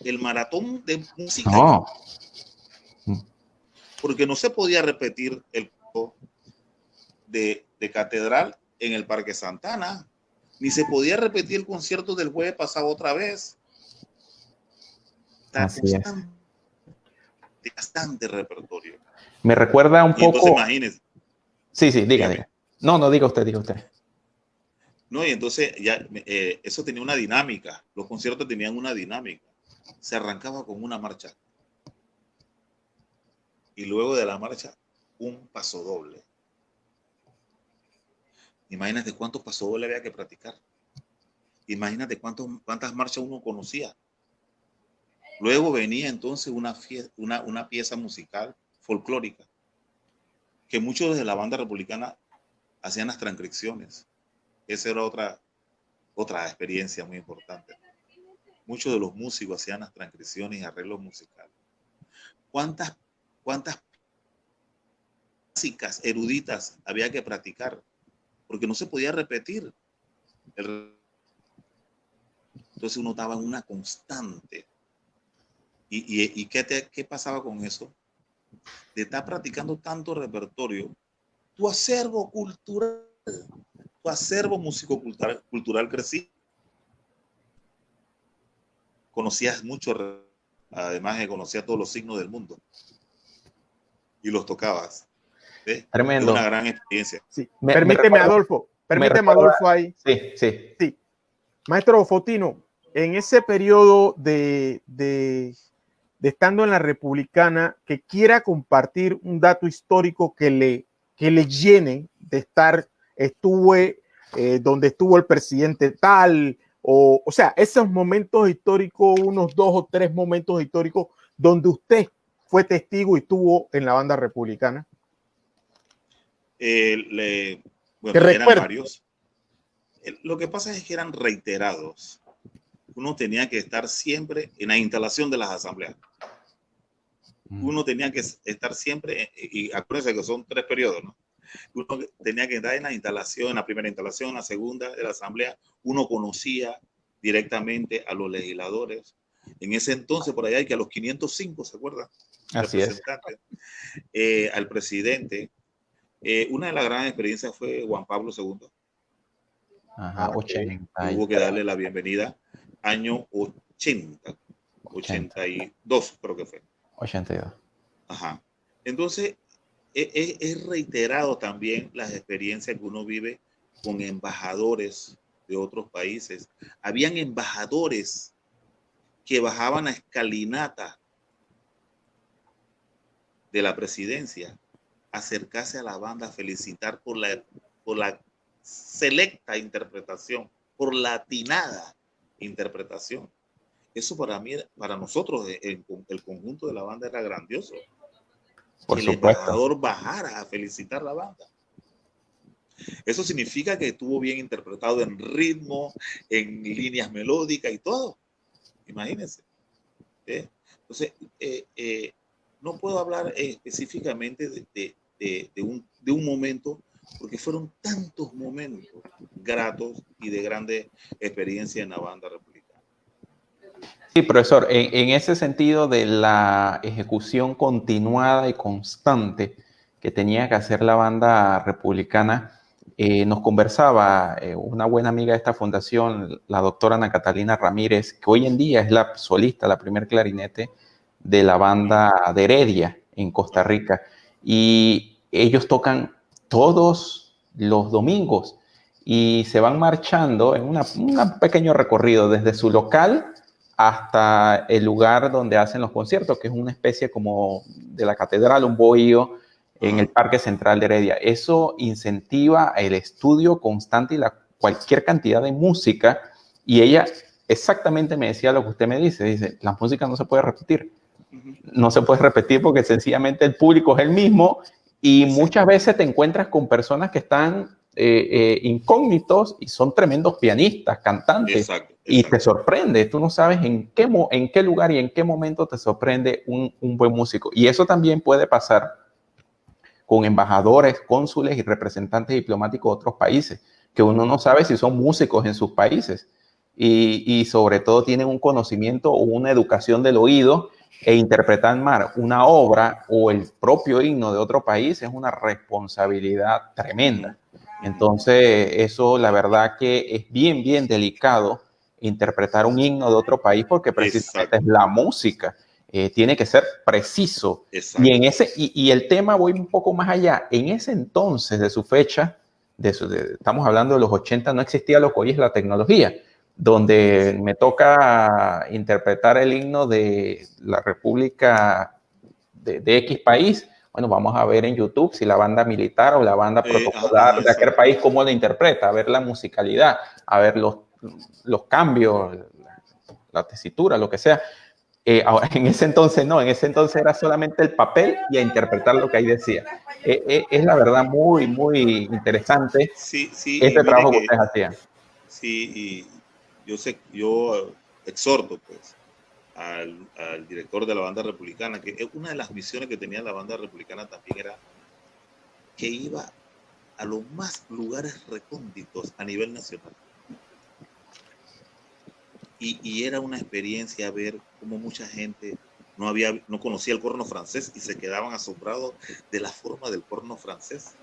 el maratón de música. No. Porque no se podía repetir el de Catedral en el Parque Santana, ni se podía repetir el concierto del jueves pasado otra vez. Así es. Bastante repertorio. Me recuerda un poco. Entonces imagínense. Sí, diga. No, diga usted. No, y entonces ya eso tenía una dinámica. Los conciertos tenían una dinámica. Se arrancaba con una marcha. Y luego de la marcha, un paso doble. Imagínate cuántos pasodobles había que practicar. Imagínate cuántas marchas uno conocía. Luego venía entonces una pieza musical folclórica, que muchos de la banda republicana hacían las transcripciones. Esa era otra experiencia muy importante. Muchos de los músicos hacían las transcripciones y arreglos musicales. ¿Cuántas clásicas eruditas había que practicar? Porque no se podía repetir. Entonces uno estaba en una constante. ¿Y qué pasaba con eso? De estar practicando tanto repertorio, tu acervo cultural, tu acervo músico-cultural crecía. Conocías mucho, además de conocías todos los signos del mundo y los tocabas. ¿Ves? Es una Tremendo. gran experiencia. Sí. Me Permíteme, recuerda- Adolfo, Adolfo ahí. Sí. Sí. Maestro Fotino, en ese periodo de estando en la Republicana, que quiera compartir un dato histórico que le llene de estar, estuve donde estuvo el presidente tal, o sea, esos momentos históricos, unos 2 o 3 momentos históricos donde usted fue testigo y estuvo en la banda republicana. Bueno, eran varios. Lo que pasa es que eran reiterados. Uno tenía que estar siempre en la instalación de las asambleas. Uno tenía que estar siempre, y acuérdense que son 3 periodos, ¿no? Uno tenía que estar en la instalación, en la primera instalación, en la segunda de la asamblea. Uno conocía directamente a los legisladores. En ese entonces, por allá hay que a los 505, ¿se acuerdan? Así es. Al presidente. Una de las grandes experiencias fue Juan Pablo II. Ajá, 80. Hubo que darle la bienvenida. Año 80. 82 creo que fue. 82. Ajá. Entonces, es reiterado también las experiencias que uno vive con embajadores de otros países. Habían embajadores que bajaban a escalinata de la presidencia, acercarse a la banda a felicitar por la selecta interpretación, por la atinada interpretación. Eso para mí, para nosotros, el conjunto de la banda era grandioso. Por que supuesto. El embajador bajara a felicitar la banda. Eso significa que estuvo bien interpretado en ritmo, en líneas melódicas y todo. Imagínense. Entonces, no puedo hablar específicamente de un momento, porque fueron tantos momentos gratos y de grande experiencia en la banda republicana. Sí, profesor, en ese sentido de la ejecución continuada y constante que tenía que hacer la banda republicana, nos conversaba una buena amiga de esta fundación, la doctora Ana Catalina Ramírez, que hoy en día es la solista, la primer clarinete de la banda de Heredia en Costa Rica. Y ellos tocan todos los domingos y se van marchando en un pequeño recorrido desde su local hasta el lugar donde hacen los conciertos, que es una especie como de la catedral, un bohío en el Parque Central de Heredia. Eso incentiva el estudio constante y cualquier cantidad de música, y ella exactamente me decía lo que usted me dice, la música no se puede repetir. No se puede repetir porque sencillamente el público es el mismo y muchas veces te encuentras con personas que están incógnitos y son tremendos pianistas, cantantes. Exacto. Y te sorprende, tú no sabes en qué lugar y en qué momento te sorprende un buen músico. Y eso también puede pasar con embajadores, cónsules y representantes diplomáticos de otros países, que uno no sabe si son músicos en sus países y sobre todo tienen un conocimiento o una educación del oído, e interpretar mal una obra o el propio himno de otro país es una responsabilidad tremenda. Entonces, eso la verdad que es bien delicado interpretar un himno de otro país porque precisamente es la música. Tiene que ser preciso. Y el tema, voy un poco más allá. En ese entonces de su fecha, estamos hablando de los 80, no existía lo que hoy es la tecnología, donde me toca interpretar el himno de la República de X país. Bueno, vamos a ver en YouTube si la banda militar o la banda protocolar de aquel país, cómo lo interpreta, a ver la musicalidad, a ver los cambios, la tesitura, lo que sea. Ahora, en ese entonces no, en ese entonces era solamente el papel y a interpretar lo que ahí decía. Es la verdad muy interesante este trabajo que ustedes hacían. Sí, y yo exhorto pues al director de la banda republicana, que una de las misiones que tenía la banda republicana también era que iba a los más lugares recónditos a nivel nacional. Y era una experiencia ver cómo mucha gente no conocía el corno francés y se quedaban asombrados de la forma del corno francés.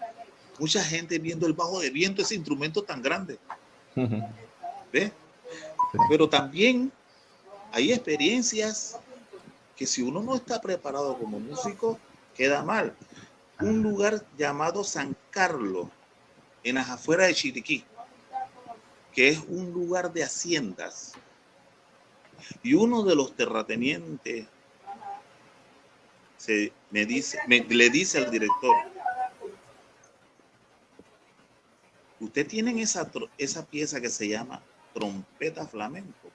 Mucha gente viendo el bajo de viento, ese instrumento tan grande. ¿Ve? Sí. Pero también hay experiencias que si uno no está preparado como músico, queda mal. Un lugar llamado San Carlos, en las afueras de Chiriquí, que es un lugar de haciendas. Y uno de los terratenientes le dice al director: ¿usted tienen esa pieza que se llama trompeta flamenco?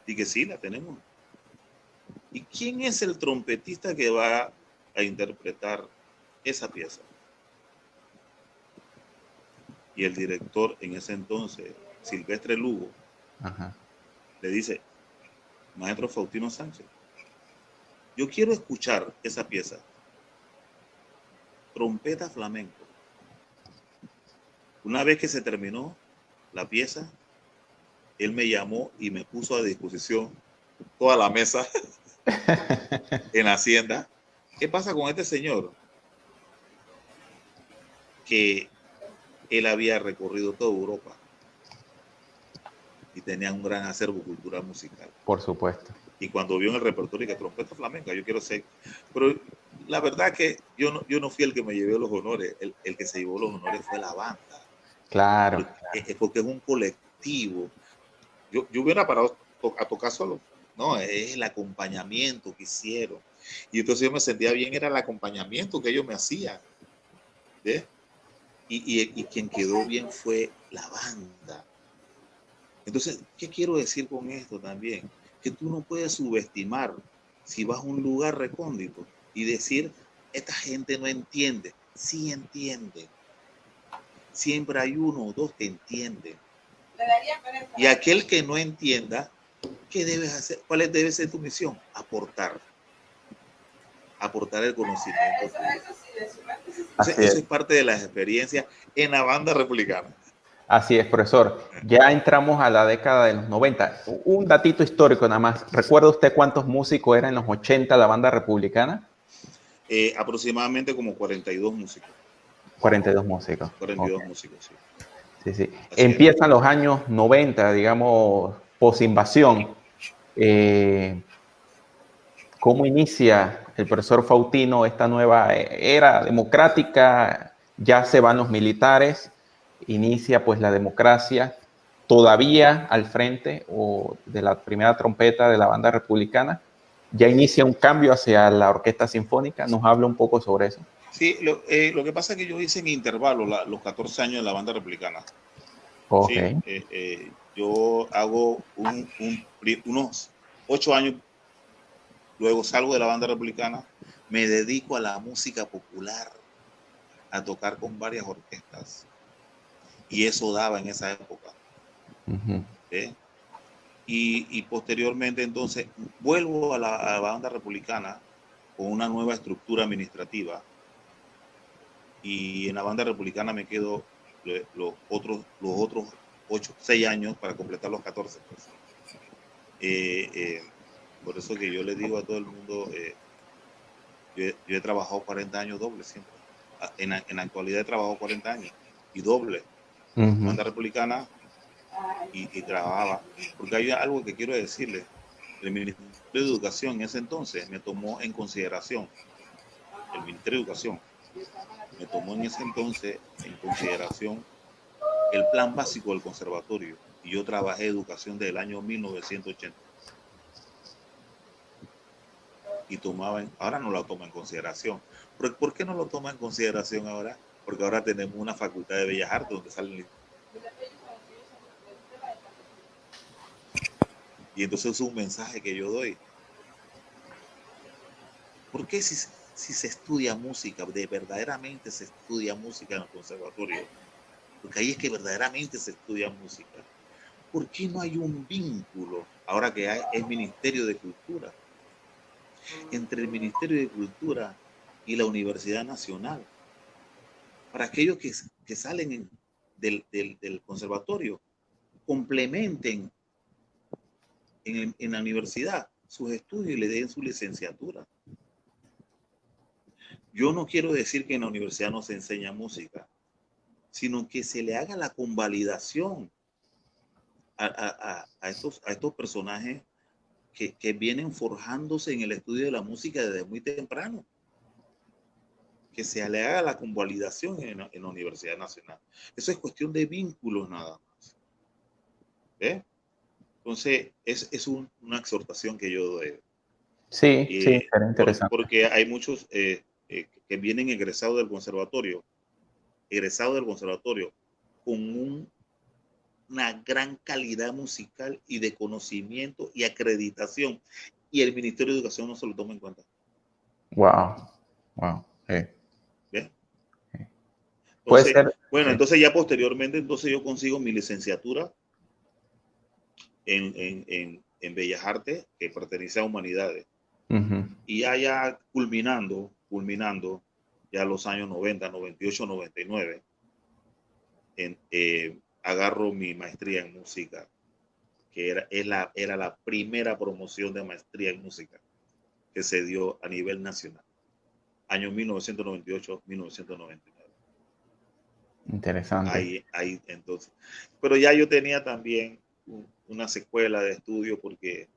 Y que sí, la tenemos. ¿Y quién es el trompetista que va a interpretar esa pieza? Y el director en ese entonces, Silvestre Lugo, le dice: maestro Faustino Sánchez, yo quiero escuchar esa pieza, trompeta flamenco. Una vez que se terminó la pieza, él me llamó y me puso a disposición toda la mesa en la hacienda. ¿Qué pasa con este señor? Que él había recorrido toda Europa y tenía un gran acervo cultural musical. Por supuesto. Y cuando vio en el repertorio que trompeta flamenca, yo quiero ser. Pero la verdad que yo no fui el que me llevé los honores. El que se llevó los honores fue la banda. Claro. Porque es un colectivo. Yo hubiera parado a tocar solo. No, es el acompañamiento que hicieron. Y entonces yo me sentía bien, era el acompañamiento que ellos me hacían. ¿Ves? Y quien quedó bien fue la banda. Entonces, ¿qué quiero decir con esto también? Que tú no puedes subestimar si vas a un lugar recóndito y decir: esta gente no entiende. Sí entiende. Siempre hay uno o dos que entienden. Y aquel que no entienda, ¿qué debes hacer? ¿Cuál debe ser tu misión? Aportar el conocimiento. Entonces, eso es parte de las experiencias en la banda republicana. Así es, profesor. Ya entramos a la década de los 90. Un datito histórico nada más. ¿Recuerda usted cuántos músicos eran en los 80 la banda republicana? Aproximadamente como 42 músicos. 42 músicos. 42 músicos, sí. Sí, sí. Empiezan los años 90, digamos, posinvasión. ¿Cómo inicia el profesor Faustino esta nueva era democrática? Ya se van los militares, inicia pues la democracia, todavía al frente o de la primera trompeta de la banda republicana. Ya inicia un cambio hacia la orquesta sinfónica. ¿Nos habla un poco sobre eso? Sí, lo que pasa es que yo hice en intervalo los 14 años de la banda republicana. Okay. Sí, yo hago unos 8 años, luego salgo de la banda republicana, me dedico a la música popular, a tocar con varias orquestas. Y eso daba en esa época. Y posteriormente entonces vuelvo a la banda republicana con una nueva estructura administrativa. Y en la banda republicana me quedo los otros 6 años para completar los 14. Pues. Por eso que yo le digo a todo el mundo, yo he trabajado 40 años doble siempre. En la actualidad he trabajado 40 años y doble. Banda republicana y trabajaba. Porque hay algo que quiero decirle. El Ministerio de Educación en ese entonces me tomó en consideración. El Ministerio de Educación me tomó en ese entonces en consideración el plan básico del conservatorio. Y yo trabajé educación desde el año 1980. Y ahora no lo toma en consideración. ¿Por qué no lo toma en consideración ahora? Porque ahora tenemos una facultad de Bellas Artes donde salen. Y entonces es un mensaje que yo doy. ¿Por qué si se estudia música, verdaderamente se estudia música en el conservatorio? Porque ahí es que verdaderamente se estudia música. ¿Por qué no hay un vínculo, ahora que hay el Ministerio de Cultura, entre el Ministerio de Cultura y la Universidad Nacional? Para aquellos que salen del conservatorio, complementen en la universidad sus estudios y le den su licenciatura. Yo no quiero decir que en la universidad no se enseña música, sino que se le haga la convalidación a estos personajes que vienen forjándose en el estudio de la música desde muy temprano. Que se le haga la convalidación en la Universidad Nacional. Eso es cuestión de vínculos nada más. ¿Ve? Entonces, es una exhortación que yo doy. Sí, sí, será interesante. Porque hay muchos que vienen egresados del conservatorio con una gran calidad musical y de conocimiento y acreditación. Y el Ministerio de Educación no se lo toma en cuenta. Wow, wow. ¿Ve? Puede Entonces, ser. bueno, Sí. entonces ya posteriormente, entonces yo consigo mi licenciatura en Bellas Artes, que pertenece a Humanidades. Uh-huh. Y ya culminando ya los años 90, 98, 99, agarro mi maestría en música, que era la primera promoción de maestría en música que se dio a nivel nacional, año 1998, 1999. Interesante. Ahí entonces. Pero ya yo tenía también una secuela de estudio porque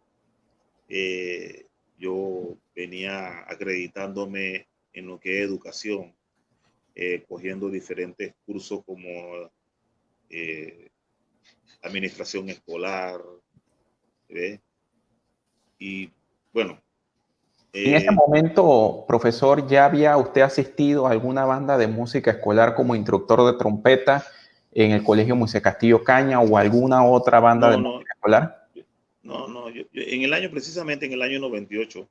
yo venía acreditándome en lo que es educación, cogiendo diferentes cursos como administración escolar, ¿ves? Y bueno. En ese momento, profesor, ¿ya había usted asistido a alguna banda de música escolar como instructor de trompeta en el Colegio Moisés Castillo Caña o alguna otra banda de música escolar? No, yo en el año, precisamente en el año 98,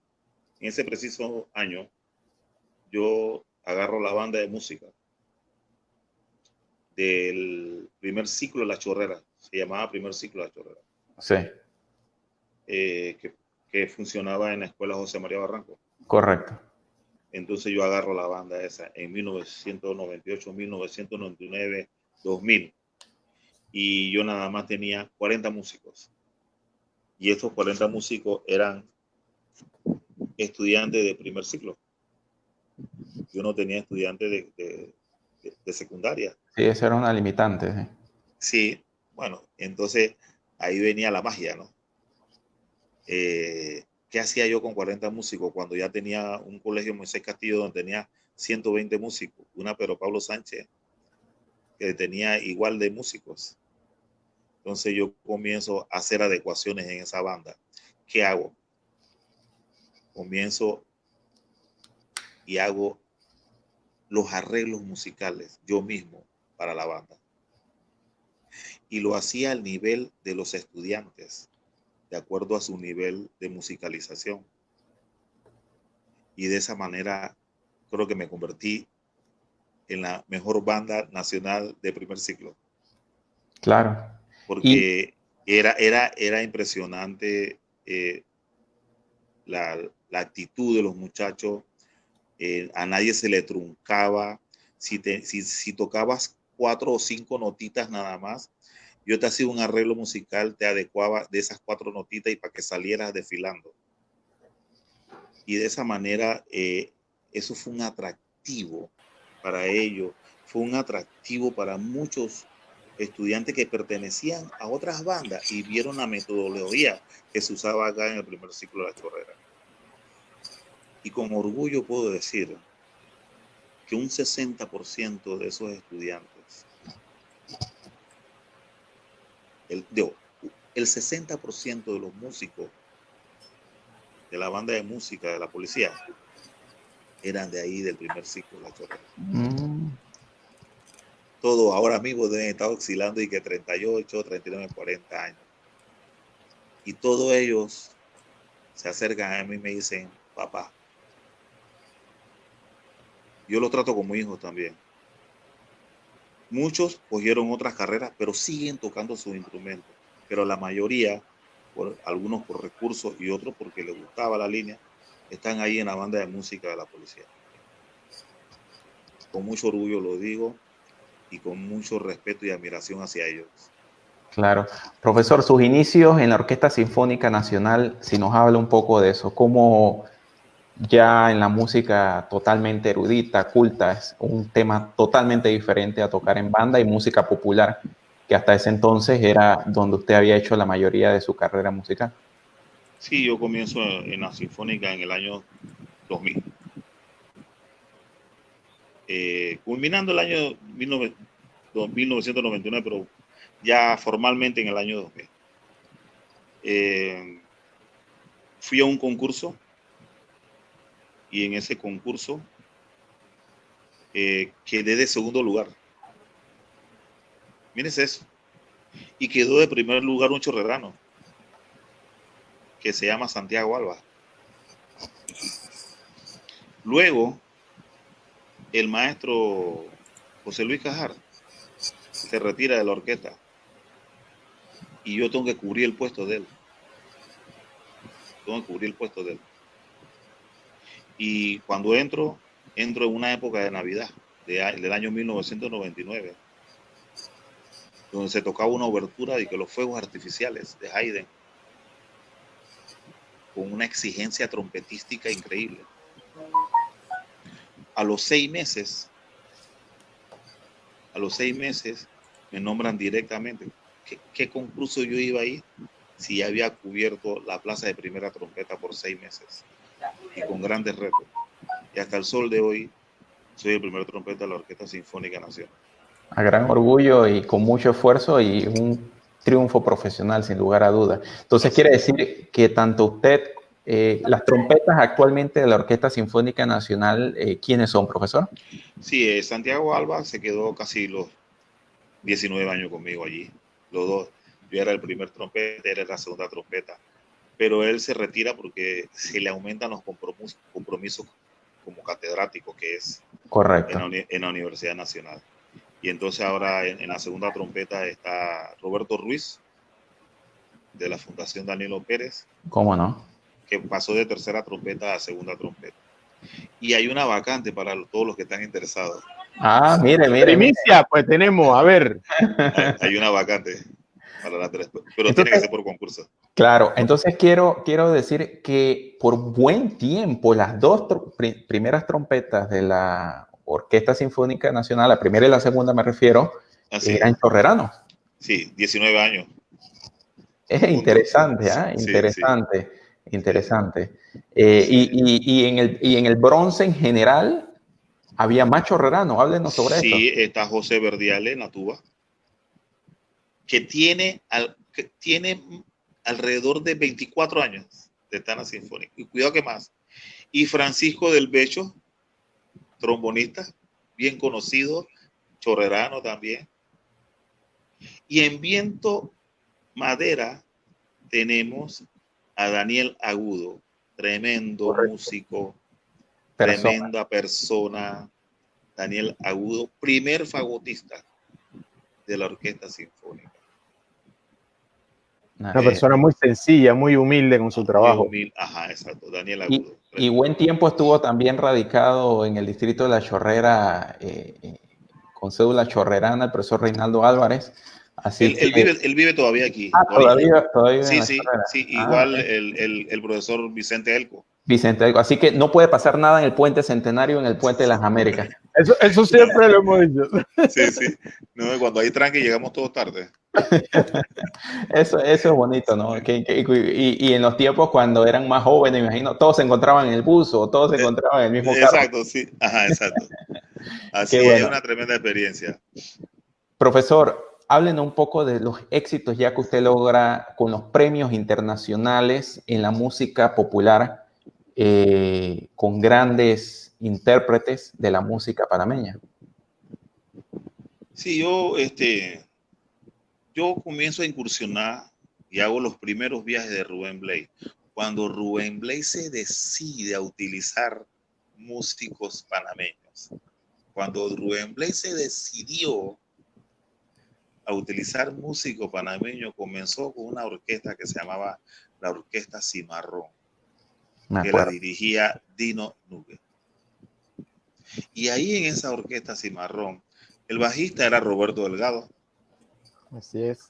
en ese preciso año, yo agarro la banda de música del primer ciclo de La Chorrera, se llamaba primer ciclo de La Chorrera. Sí. Que funcionaba en la escuela José María Barranco. Correcto. Entonces yo agarro la banda esa en 1998, 1999, 2000. Y yo nada más tenía 40 músicos. Y estos 40 músicos eran estudiantes de primer ciclo. Yo no tenía estudiantes de secundaria. Sí, esa era una limitante. Sí. Sí, bueno, entonces ahí venía la magia, ¿no? ¿Qué hacía yo con 40 músicos cuando ya tenía un colegio Moisés Castillo donde tenía 120 músicos? Una Pedro Pablo Sánchez que tenía igual de músicos. Entonces yo comienzo a hacer adecuaciones en esa banda. ¿Qué hago? Comienzo y hago los arreglos musicales yo mismo para la banda. Y lo hacía al nivel de los estudiantes, de acuerdo a su nivel de musicalización. Y de esa manera creo que me convertí en la mejor banda nacional de primer ciclo. Claro. Porque era impresionante la actitud de los muchachos. A nadie se le truncaba. Si tocabas 4 o 5 notitas nada más, yo te hacía un arreglo musical, te adecuaba de esas 4 notitas y para que salieras desfilando. Y de esa manera, eso fue un atractivo para ellos, fue un atractivo para muchos estudiantes que pertenecían a otras bandas y vieron la metodología que se usaba acá en el primer ciclo de La Chorrera. Y con orgullo puedo decir que un 60% de esos estudiantes, el 60% de los músicos de la banda de música de la policía eran de ahí, del primer ciclo de La Chorrera. Todos ahora mismo deben estar oscilando y que 38, 39, 40 años. Y todos ellos se acercan a mí y me dicen, papá, yo los trato como hijos también. Muchos cogieron otras carreras, pero siguen tocando sus instrumentos. Pero la mayoría, algunos por recursos y otros porque les gustaba la línea, están ahí en la banda de música de la policía. Con mucho orgullo lo digo y con mucho respeto y admiración hacia ellos. Claro. Profesor, sus inicios en la Orquesta Sinfónica Nacional, si nos habla un poco de eso, cómo ya en la música totalmente erudita, culta, es un tema totalmente diferente a tocar en banda y música popular, que hasta ese entonces era donde usted había hecho la mayoría de su carrera musical. Sí, yo comienzo en la Sinfónica en el año 2000. Culminando el año 1999, pero ya formalmente en el año 2000. Fui a un concurso y en ese concurso quedé de segundo lugar. Mírense eso. Y quedó de primer lugar un chorrerano que se llama Santiago Alba. Luego, el maestro José Luis Cajar se retira de la orquesta y yo tengo que cubrir el puesto de él. Y cuando entro en una época de Navidad del año 1999, donde se tocaba una obertura de que los fuegos artificiales de Haydn, con una exigencia trompetística increíble. A los 6 meses me nombran directamente. ¿Qué concurso yo iba ahí si ya había cubierto la plaza de primera trompeta por 6 meses? Y con grandes retos. Y hasta el sol de hoy soy el primer trompeta de la Orquesta Sinfónica Nacional. A gran orgullo y con mucho esfuerzo y un triunfo profesional, sin lugar a dudas. Entonces, quiere decir que tanto usted, las trompetas actualmente de la Orquesta Sinfónica Nacional, ¿quiénes son, profesor? Sí, Santiago Alba se quedó casi los 19 años conmigo allí, los dos. Yo era el primer trompeta, él era la segunda trompeta. Pero él se retira porque se le aumentan los compromisos como catedrático, que es correcto en la Universidad Nacional. Y entonces ahora en la segunda trompeta está Roberto Ruiz, de la Fundación Danilo Pérez. ¿Cómo no? Que pasó de tercera trompeta a segunda trompeta. Y hay una vacante para todos los que están interesados. Ah, mire. Primicia, pues tenemos, a ver. Hay una vacante para la tres, pero entonces, tiene que ser por concurso. Claro, entonces quiero decir que por buen tiempo las dos primeras trompetas de la Orquesta Sinfónica Nacional, la primera y la segunda me refiero, eran chorreranos. Sí, 19 años. Es interesante, ¿eh? Interesante, sí. Interesante. Y en el bronce en general había más chorreranos. Háblenos sobre eso. Sí, está José Verdiale en la tuba, que tiene alrededor de 24 años de estar en la Sinfónica. Y cuidado que más. Y Francisco del Becho, trombonista, bien conocido, chorrerano también. Y en viento madera tenemos a Daniel Agudo, tremendo músico, tremenda persona. Daniel Agudo, primer fagotista de la Orquesta Sinfónica. Una persona muy sencilla, muy humilde con su trabajo. Muy humilde. Ajá, exacto, Daniel Agudo. Y buen tiempo estuvo también radicado en el distrito de La Chorrera, con cédula chorrerana, el profesor Reinaldo Álvarez. Así él vive todavía aquí. Todavía sí, igual el profesor Vicente Elco. Vicente Elco. Así que no puede pasar nada en el Puente Centenario, en el Puente de las Américas. Eso siempre lo hemos dicho. Sí. No, cuando hay tranque llegamos todos tarde. Eso es bonito, ¿no? Y en los tiempos cuando eran más jóvenes, imagino, todos se encontraban en el bus o todos se encontraban en el mismo carro. Exacto, sí. Ajá, exacto. Así es, una tremenda experiencia. Profesor, háblenos un poco de los éxitos ya que usted logra con los premios internacionales en la música popular, con grandes intérpretes de la música panameña. Sí, yo comienzo a incursionar y hago los primeros viajes de Rubén Blades. Cuando Rubén Blades se decide a utilizar músicos panameños, cuando Rubén Blades se decidió a utilizar músico panameño, comenzó con una orquesta que se llamaba la Orquesta Cimarrón, que la dirigía Dino Nube. Y ahí en esa Orquesta Cimarrón, el bajista era Roberto Delgado. Así es.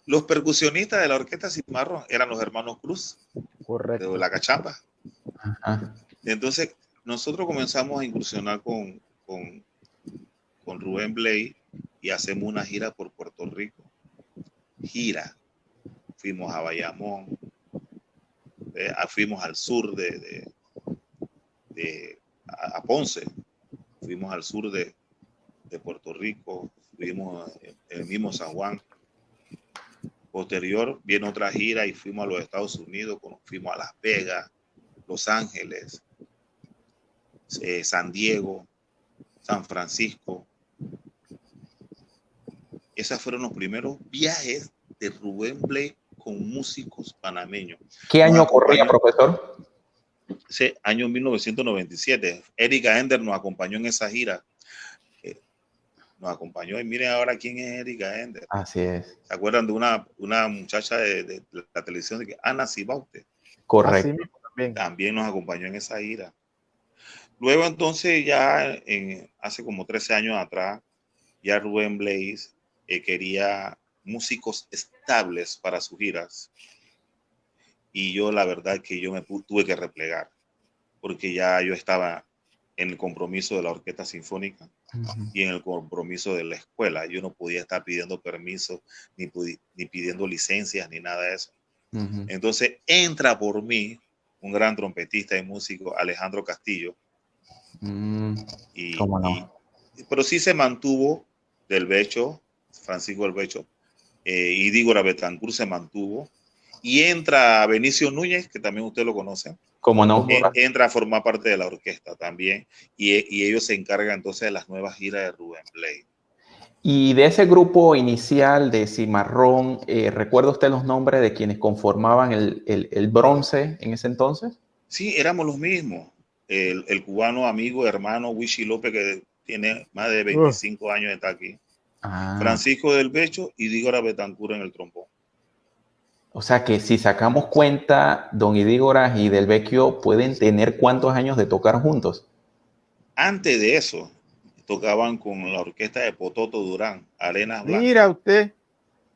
Los percusionistas de la orquesta Cimarrón eran los hermanos Cruz, Correcto. de la cachamba. Ajá. Entonces, nosotros comenzamos a incursionar con Rubén Blades y hacemos una gira por Puerto Rico. Gira. Fuimos a Bayamón, fuimos al sur a Ponce, fuimos al sur de Puerto Rico, fuimos en el mismo San Juan. Posterior viene otra gira y fuimos a los Estados Unidos, fuimos a Las Vegas, Los Ángeles, San Diego, San Francisco. Esos fueron los primeros viajes de Rubén Blades con músicos panameños. ¿Qué año corría, profesor? Ese año 1997. Erika Ender nos acompañó en esa gira. Nos acompañó y miren ahora quién es Erika Ender. Así es. ¿Se acuerdan de una muchacha de la televisión de Ana Cibaute? Correcto. También nos acompañó en esa gira. Luego entonces ya hace como 13 años atrás, ya Rubén Blades quería músicos estables para sus giras. Y yo la verdad que yo me tuve que replegar, porque ya yo estaba en el compromiso de la Orquesta Sinfónica y en el compromiso de la escuela. Yo no podía estar pidiendo permiso, ni pidiendo licencias, ni nada de eso. Entonces entra por mí un gran trompetista y músico, Alejandro Castillo. ¿Cómo no? Pero sí se mantuvo del Becho, Francisco del Becho, y Dígora Betancourt se mantuvo. Y entra Benicio Núñez, que también usted lo conoce. ¿Cómo no? Entra a formar parte de la orquesta también. Y ellos se encargan entonces de las nuevas giras de Rubén Blades. Y de ese grupo inicial de Cimarrón, ¿recuerda usted los nombres de quienes conformaban el bronce en ese entonces? Sí, éramos los mismos. El cubano amigo, hermano Wishi López, que tiene más de 25 años de estar aquí. Francisco del Becho y Dígora Betancourt en el trombón. O sea que si sacamos cuenta, don Idígoras y Del Vecchio pueden tener ¿cuántos años de tocar juntos? Antes de eso, tocaban con la orquesta de Pototo Durán, Arenas Blancas. Mira usted.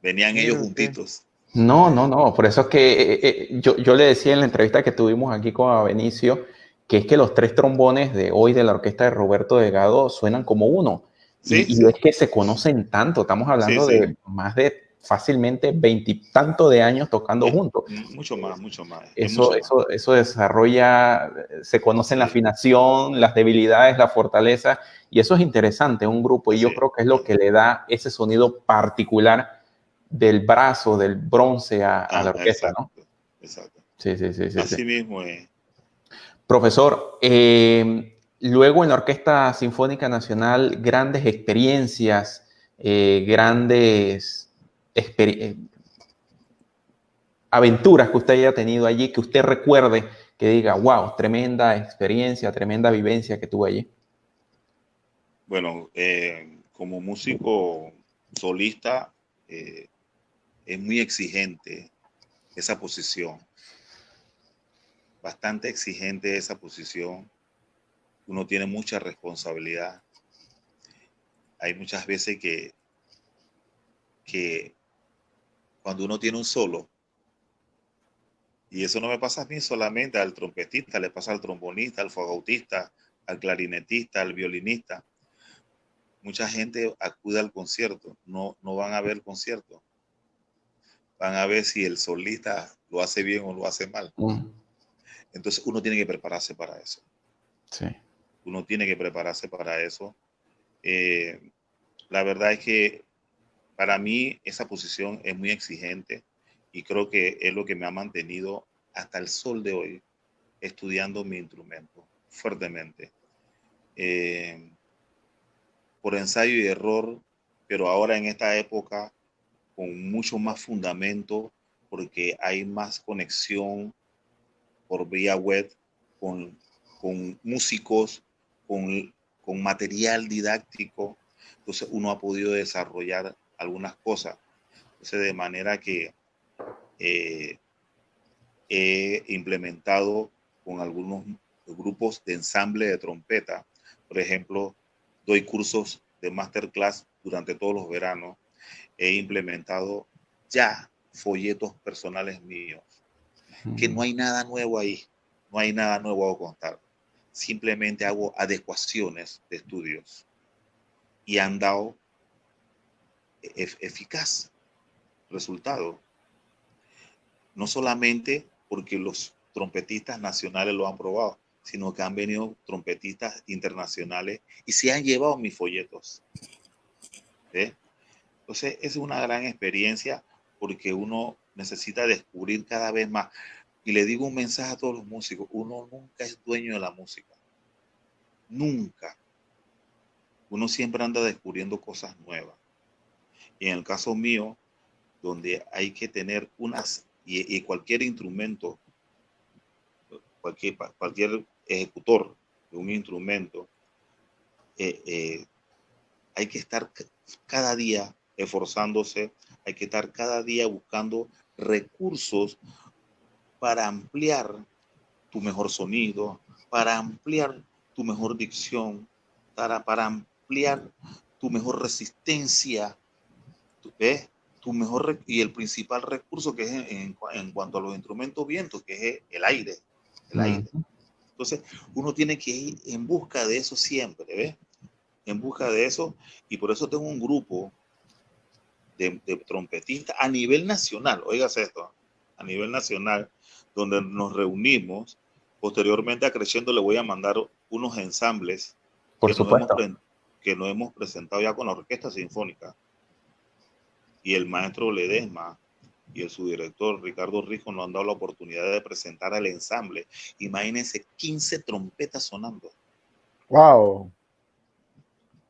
Venían ellos juntitos. No. Por eso es que yo le decía en la entrevista que tuvimos aquí con Benicio, que es que los tres trombones de hoy de la orquesta de Roberto Delgado suenan como uno. Sí, y es que se conocen tanto. Estamos hablando de más de fácilmente 20 y tanto de años tocando juntos. Mucho más. Eso desarrolla, se conocen la afinación, las debilidades, la fortaleza, y eso es interesante, un grupo, y yo creo que es lo que le da ese sonido particular del brazo, del bronce a la orquesta, exacto, ¿no? Exacto. Sí. Así mismo es. Profesor, luego en la Orquesta Sinfónica Nacional, grandes experiencias, grandes aventuras que usted haya tenido allí, que usted recuerde, que diga, wow, tremenda experiencia, tremenda vivencia que tuve allí. Bueno, como músico solista, es muy exigente esa posición. Bastante exigente esa posición. Uno tiene mucha responsabilidad. Hay muchas veces que cuando uno tiene un solo, y eso no me pasa a mí solamente, al trompetista, le pasa al trombonista, al fagotista, al clarinetista, al violinista. Mucha gente acude al concierto, no van a ver el concierto. Van a ver si el solista lo hace bien o lo hace mal. Entonces uno tiene que prepararse para eso. Sí. Uno tiene que prepararse para eso. La verdad es que para mí esa posición es muy exigente y creo que es lo que me ha mantenido hasta el sol de hoy estudiando mi instrumento fuertemente. Por ensayo y error, pero ahora en esta época con mucho más fundamento porque hay más conexión por vía web con músicos, con material didáctico. Entonces uno ha podido desarrollar algunas cosas. Entonces de manera que he implementado con algunos grupos de ensamble de trompeta. Por ejemplo, doy cursos de masterclass durante todos los veranos he implementado ya folletos personales míos, que no hay nada nuevo ahí, no hay nada nuevo a contar. Simplemente hago adecuaciones de estudios y han dado eficaz resultado. No solamente porque los trompetistas nacionales lo han probado, sino que han venido trompetistas internacionales y se han llevado mis folletos. ¿Sí? Entonces, es una gran experiencia porque uno necesita descubrir cada vez más. Y le digo un mensaje a todos los músicos: uno nunca es dueño de la música. Nunca. Uno siempre anda descubriendo cosas nuevas. Y en el caso mío, donde hay que tener y cualquier instrumento, cualquier ejecutor de un instrumento, hay que estar cada día esforzándose, hay que estar cada día buscando recursos para ampliar tu mejor sonido, para ampliar tu mejor dicción, para ampliar tu mejor resistencia, ¿ves? Y el principal recurso que es en cuanto a los instrumentos vientos, que es el aire. El aire. Entonces, uno tiene que ir en busca de eso siempre, ¿ves? En busca de eso, y por eso tengo un grupo de trompetistas a nivel nacional, oígase esto, a nivel nacional, donde nos reunimos. Posteriormente a Creciendo le voy a mandar unos ensambles Por supuesto. que nos hemos presentado ya con la Orquesta Sinfónica, y el maestro Ledesma y el subdirector Ricardo Rijo nos han dado la oportunidad de presentar al ensamble. Imagínense 15 trompetas sonando. ¡Wow!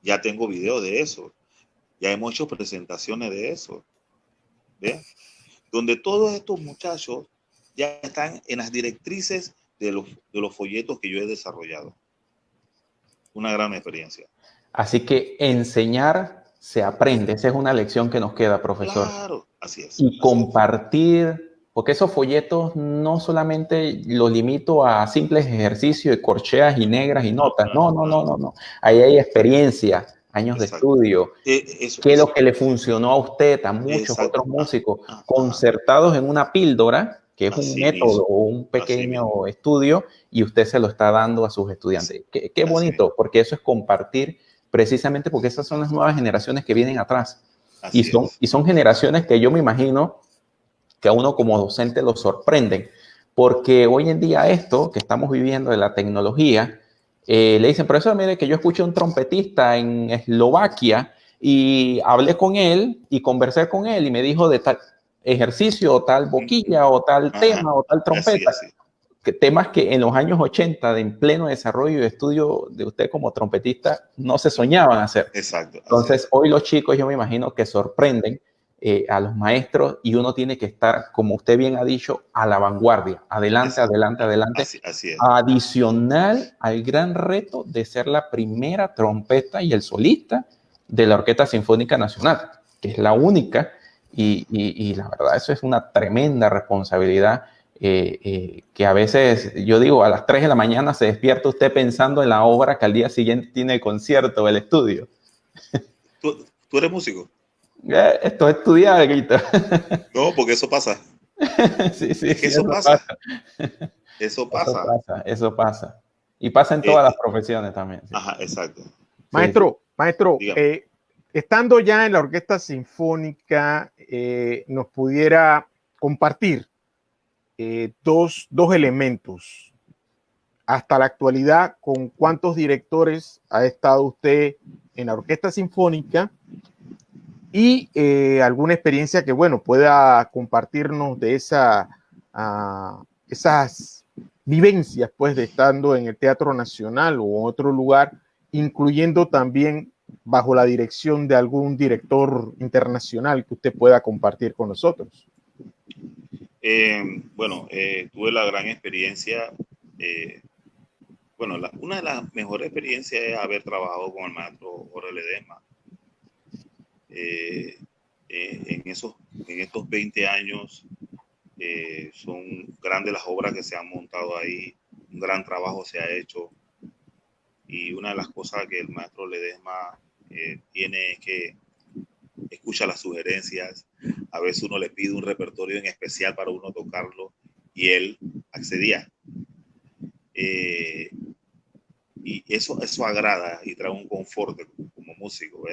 Ya tengo video de eso. Ya hemos hecho presentaciones de eso. ¿Ves? Donde todos estos muchachos ya están en las directrices de los folletos que yo he desarrollado. Una gran experiencia. Así que enseñar se aprende. Esa es una lección que nos queda, profesor. Claro, así es. Y compartir, porque esos folletos no solamente los limito a simples ejercicios de corcheas y negras y notas. No. Ahí hay experiencia, años de estudio. ¿Qué es lo que le funcionó a usted, a muchos otros músicos, concertados en una píldora, que es un método o un pequeño estudio, y usted se lo está dando a sus estudiantes? Qué bonito, porque eso es compartir, precisamente porque esas son las nuevas generaciones que vienen atrás. Y son generaciones que yo me imagino que a uno como docente lo sorprenden, porque hoy en día esto que estamos viviendo de la tecnología, le dicen: profesor, mire que yo escuché a un trompetista en Eslovaquia y hablé con él y conversé con él y me dijo de tal ejercicio o tal boquilla o tal tema o tal trompeta. Temas que en los años 80, en pleno desarrollo y estudio de usted como trompetista, no se soñaban hacer. Exacto. Entonces, hoy los chicos, yo me imagino que sorprenden a los maestros, y uno tiene que estar, como usted bien ha dicho, a la vanguardia, adelante. Así es. Adicional al gran reto de ser la primera trompeta y el solista de la Orquesta Sinfónica Nacional, que es la única, y la verdad, eso es una tremenda responsabilidad. Que a veces, yo digo, a las 3 de la mañana se despierta usted pensando en la obra que al día siguiente tiene el concierto o el estudio. ¿Tú eres músico? Esto es estudiar, Guito. No, porque eso pasa. Sí, eso pasa. Eso pasa. Y pasa en todas las profesiones también. Sí. Ajá, exacto. Maestro, estando ya en la Orquesta Sinfónica, nos pudiera compartir dos elementos. Hasta la actualidad, ¿con cuántos directores ha estado usted en la Orquesta Sinfónica? Y alguna experiencia que, bueno, pueda compartirnos de esas vivencias, pues, de estando en el Teatro Nacional o en otro lugar, incluyendo también bajo la dirección de algún director internacional que usted pueda compartir con nosotros. Tuve la gran experiencia. Una de las mejores experiencias es haber trabajado con el maestro Jorge Ledesma. En estos 20 años son grandes las obras que se han montado ahí, un gran trabajo se ha hecho, y una de las cosas que el maestro Ledesma tiene es que escucha las sugerencias. A veces uno le pide un repertorio en especial para uno tocarlo y él accedía. Y eso agrada y trae un confort como músico.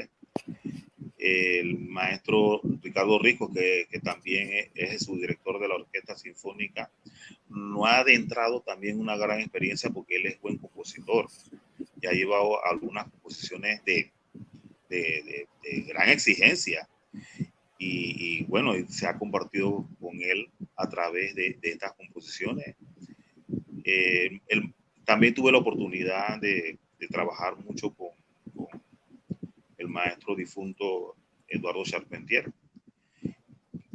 El maestro Ricardo Rico, que también es su director de la Orquesta Sinfónica, no ha adentrado también una gran experiencia porque él es buen compositor. Ya ha llevado algunas composiciones de gran exigencia y bueno, se ha compartido con él a través de estas composiciones. También tuve la oportunidad de trabajar mucho con el maestro difunto Eduardo Charpentier.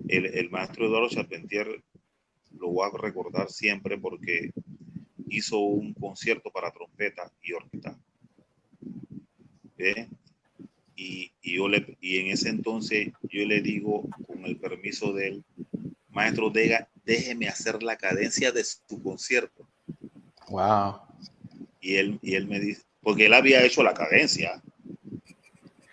El maestro Eduardo Charpentier lo voy a recordar siempre porque hizo un concierto para trompeta y orquesta. Y en ese entonces yo le digo, con el permiso de él, maestro Dega, déjeme hacer la cadencia de su concierto. Wow. Y él me dice, porque él había hecho la cadencia.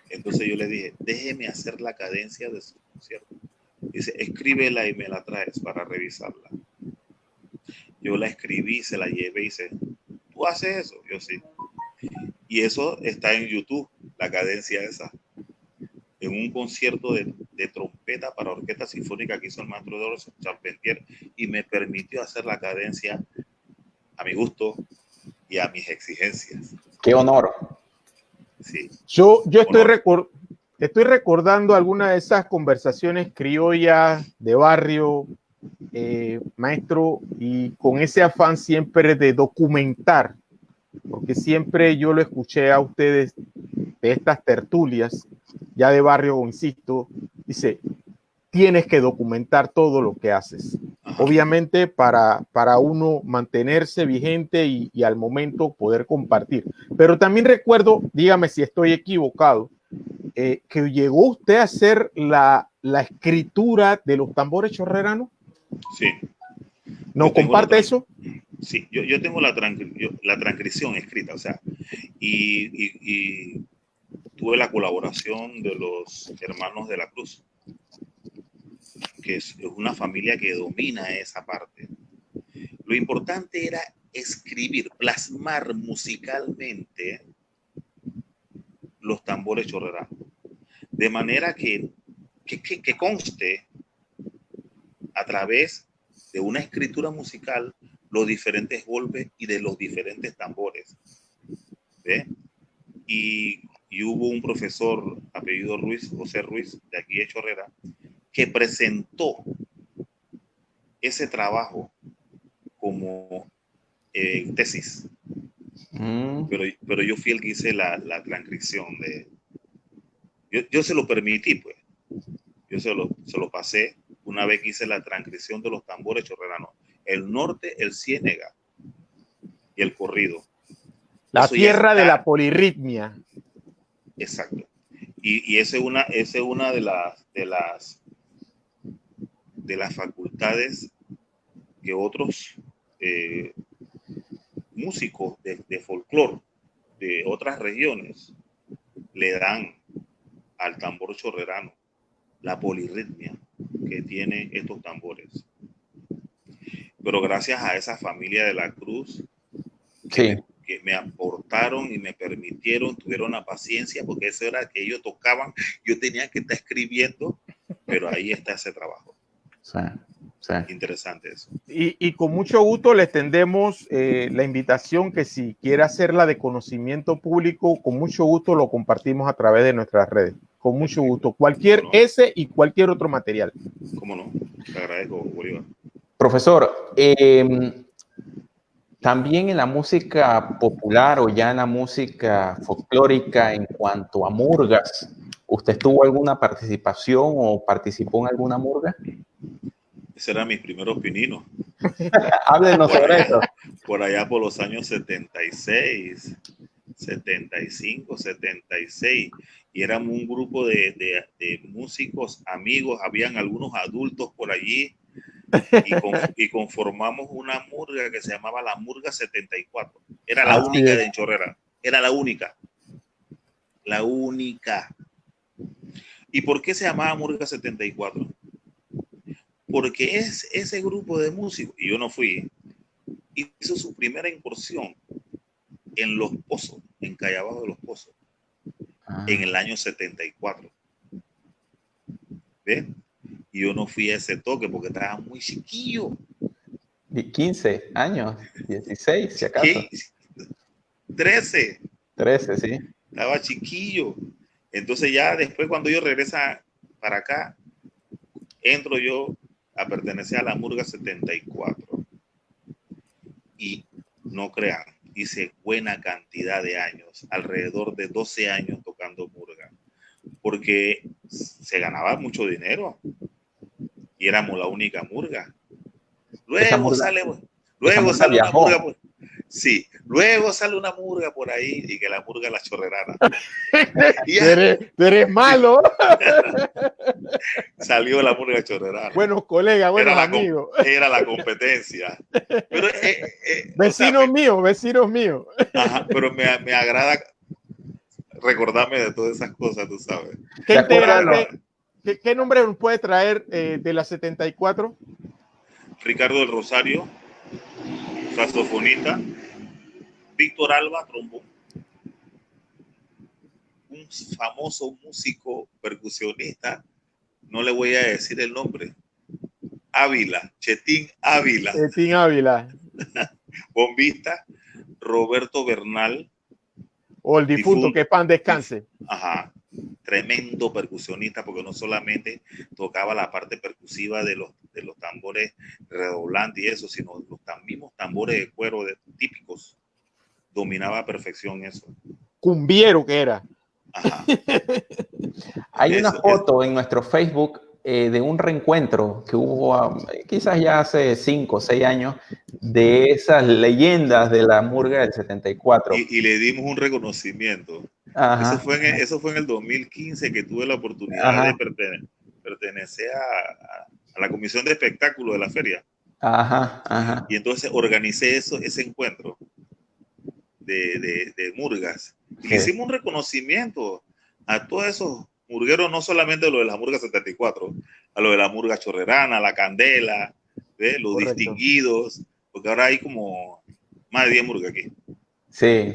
Entonces yo le dije, déjeme hacer la cadencia de su concierto. Dice, escríbela y me la traes para revisarla. Yo la escribí, se la llevé y dice, ¿tú haces eso? Yo sí. Y eso está en YouTube, la cadencia esa. En un concierto de trompeta para orquesta sinfónica que hizo el maestro Eduardo Charpentier y me permitió hacer la cadencia a mi gusto y a mis exigencias. ¡Qué honor! Sí. Yo estoy recordando algunas de esas conversaciones criollas de barrio, maestro, y con ese afán siempre de documentar, porque siempre yo lo escuché a ustedes de estas tertulias, ya de barrio, insisto, dice, tienes que documentar todo lo que haces. Ajá. Obviamente para uno mantenerse vigente y al momento poder compartir. Pero también recuerdo, dígame si estoy equivocado, que llegó usted a hacer la escritura de los tambores chorreranos. Sí. ¿No comparte eso? Sí, yo tengo la transcripción escrita, o sea, y tuve la colaboración de los hermanos de la Cruz, que es una familia que domina esa parte. Lo importante era escribir, plasmar musicalmente los tambores chorreranos, de manera que conste a través de una escritura musical los diferentes golpes y de los diferentes tambores. ¿Ve? Y hubo un profesor apellido Ruiz, José Ruiz, de aquí de Chorrera, que presentó ese trabajo como tesis. Pero yo fui el que hice la transcripción de... Yo se lo permití, pues. Yo se lo pasé una vez que hice la transcripción de los tambores chorreranos. El norte, el ciénega y el corrido. La eso tierra de la polirritmia. Exacto. Y esa es una de las facultades que otros músicos de folclore de otras regiones le dan al tambor chorrerano, la polirritmia que tienen estos tambores. Pero gracias a esa familia de la Cruz que me aportaron y me permitieron, tuvieron la paciencia, porque eso era que ellos tocaban, yo tenía que estar escribiendo, pero ahí está ese trabajo. Sí. Interesante eso. Y con mucho gusto le extendemos la invitación que si quiere hacerla de conocimiento público, con mucho gusto lo compartimos a través de nuestras redes. Con mucho gusto. Cualquier ese y cualquier otro material. ¿Cómo no? Te agradezco, Bolívar. Profesor, también en la música popular o ya en la música folclórica en cuanto a murgas, ¿usted tuvo alguna participación o participó en alguna murga? Ese era mis primeros pininos. Háblenos sobre eso. Por allá por los años 76, 75, 76. Y éramos un grupo de músicos, amigos, habían algunos adultos por allí. Y conformamos una murga que se llamaba la Murga 74. Era la única de Chorrera. Era la única. La única. ¿Y por qué se llamaba Murga 74? Porque es ese grupo de músicos, y yo no fui, hizo su primera incursión en Los Pozos, en Calle Abajo de Los Pozos, en el año 74. ¿Ves? Y yo no fui a ese toque porque estaba muy chiquillo. 15 años, 16, si acaso. ¿Qué? 13. 13, sí. Estaba chiquillo. Entonces ya después cuando yo regresa para acá, entro yo a pertenecer a la Murga 74. Y no crean, hice buena cantidad de años, alrededor de 12 años tocando murga, porque se ganaba mucho dinero y éramos la única murga. Luego sale una murga, pues. Sí, luego sale una murga por ahí y que la murga La Chorrerana. Eres malo. Salió la murga Chorrerana. Buenos colegas, buenos amigos. Era la competencia. Pero, vecinos míos. Ajá, pero me agrada recordarme de todas esas cosas, tú sabes. ¿Qué nombre nos puede traer de la 74? Ricardo del Rosario, saxofonista. Víctor Alba, trombón. Un famoso músico percusionista, no le voy a decir el nombre. Ávila, Chetín Ávila. Chetín Ávila. Bombista, Roberto Bernal. O el difunto, que pan descanse. Ajá. Tremendo percusionista, porque no solamente tocaba la parte percusiva de los tambores redoblantes y eso, sino los mismos tambores de cuero típicos. Dominaba a perfección eso. Cumbiero que era. Ajá. Hay una foto en nuestro Facebook de un reencuentro que hubo quizás ya hace 5 o 6 años de esas leyendas de la murga del 74. Y le dimos un reconocimiento. Ajá. Eso fue en el 2015 que tuve la oportunidad de pertenecer a la comisión de espectáculo de la feria. Ajá. Y entonces organicé ese encuentro de murgas. Y hicimos un reconocimiento a todos esos murgueros, no solamente lo de la Murga 74, a lo de la Murga Chorrerana, la Candela, los Correcto. distinguidos, porque ahora hay como más de 10 murgas aquí. Sí.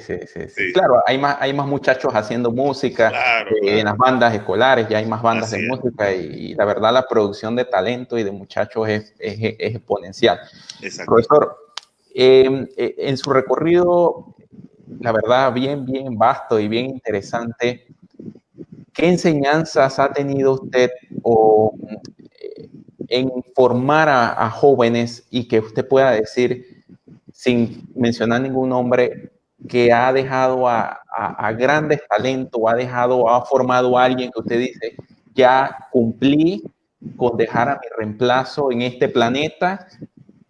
Claro, hay más muchachos haciendo música. Claro. En las bandas escolares ya hay más bandas de música y la verdad la producción de talento y de muchachos es exponencial. Exacto. Profesor, en su recorrido, la verdad, bien vasto y bien interesante, ¿qué enseñanzas ha tenido usted en formar a jóvenes y que usted pueda decir, sin mencionar ningún nombre, que ha dejado a grandes talentos, ha formado a alguien que usted dice, ya cumplí con dejar a mi reemplazo en este planeta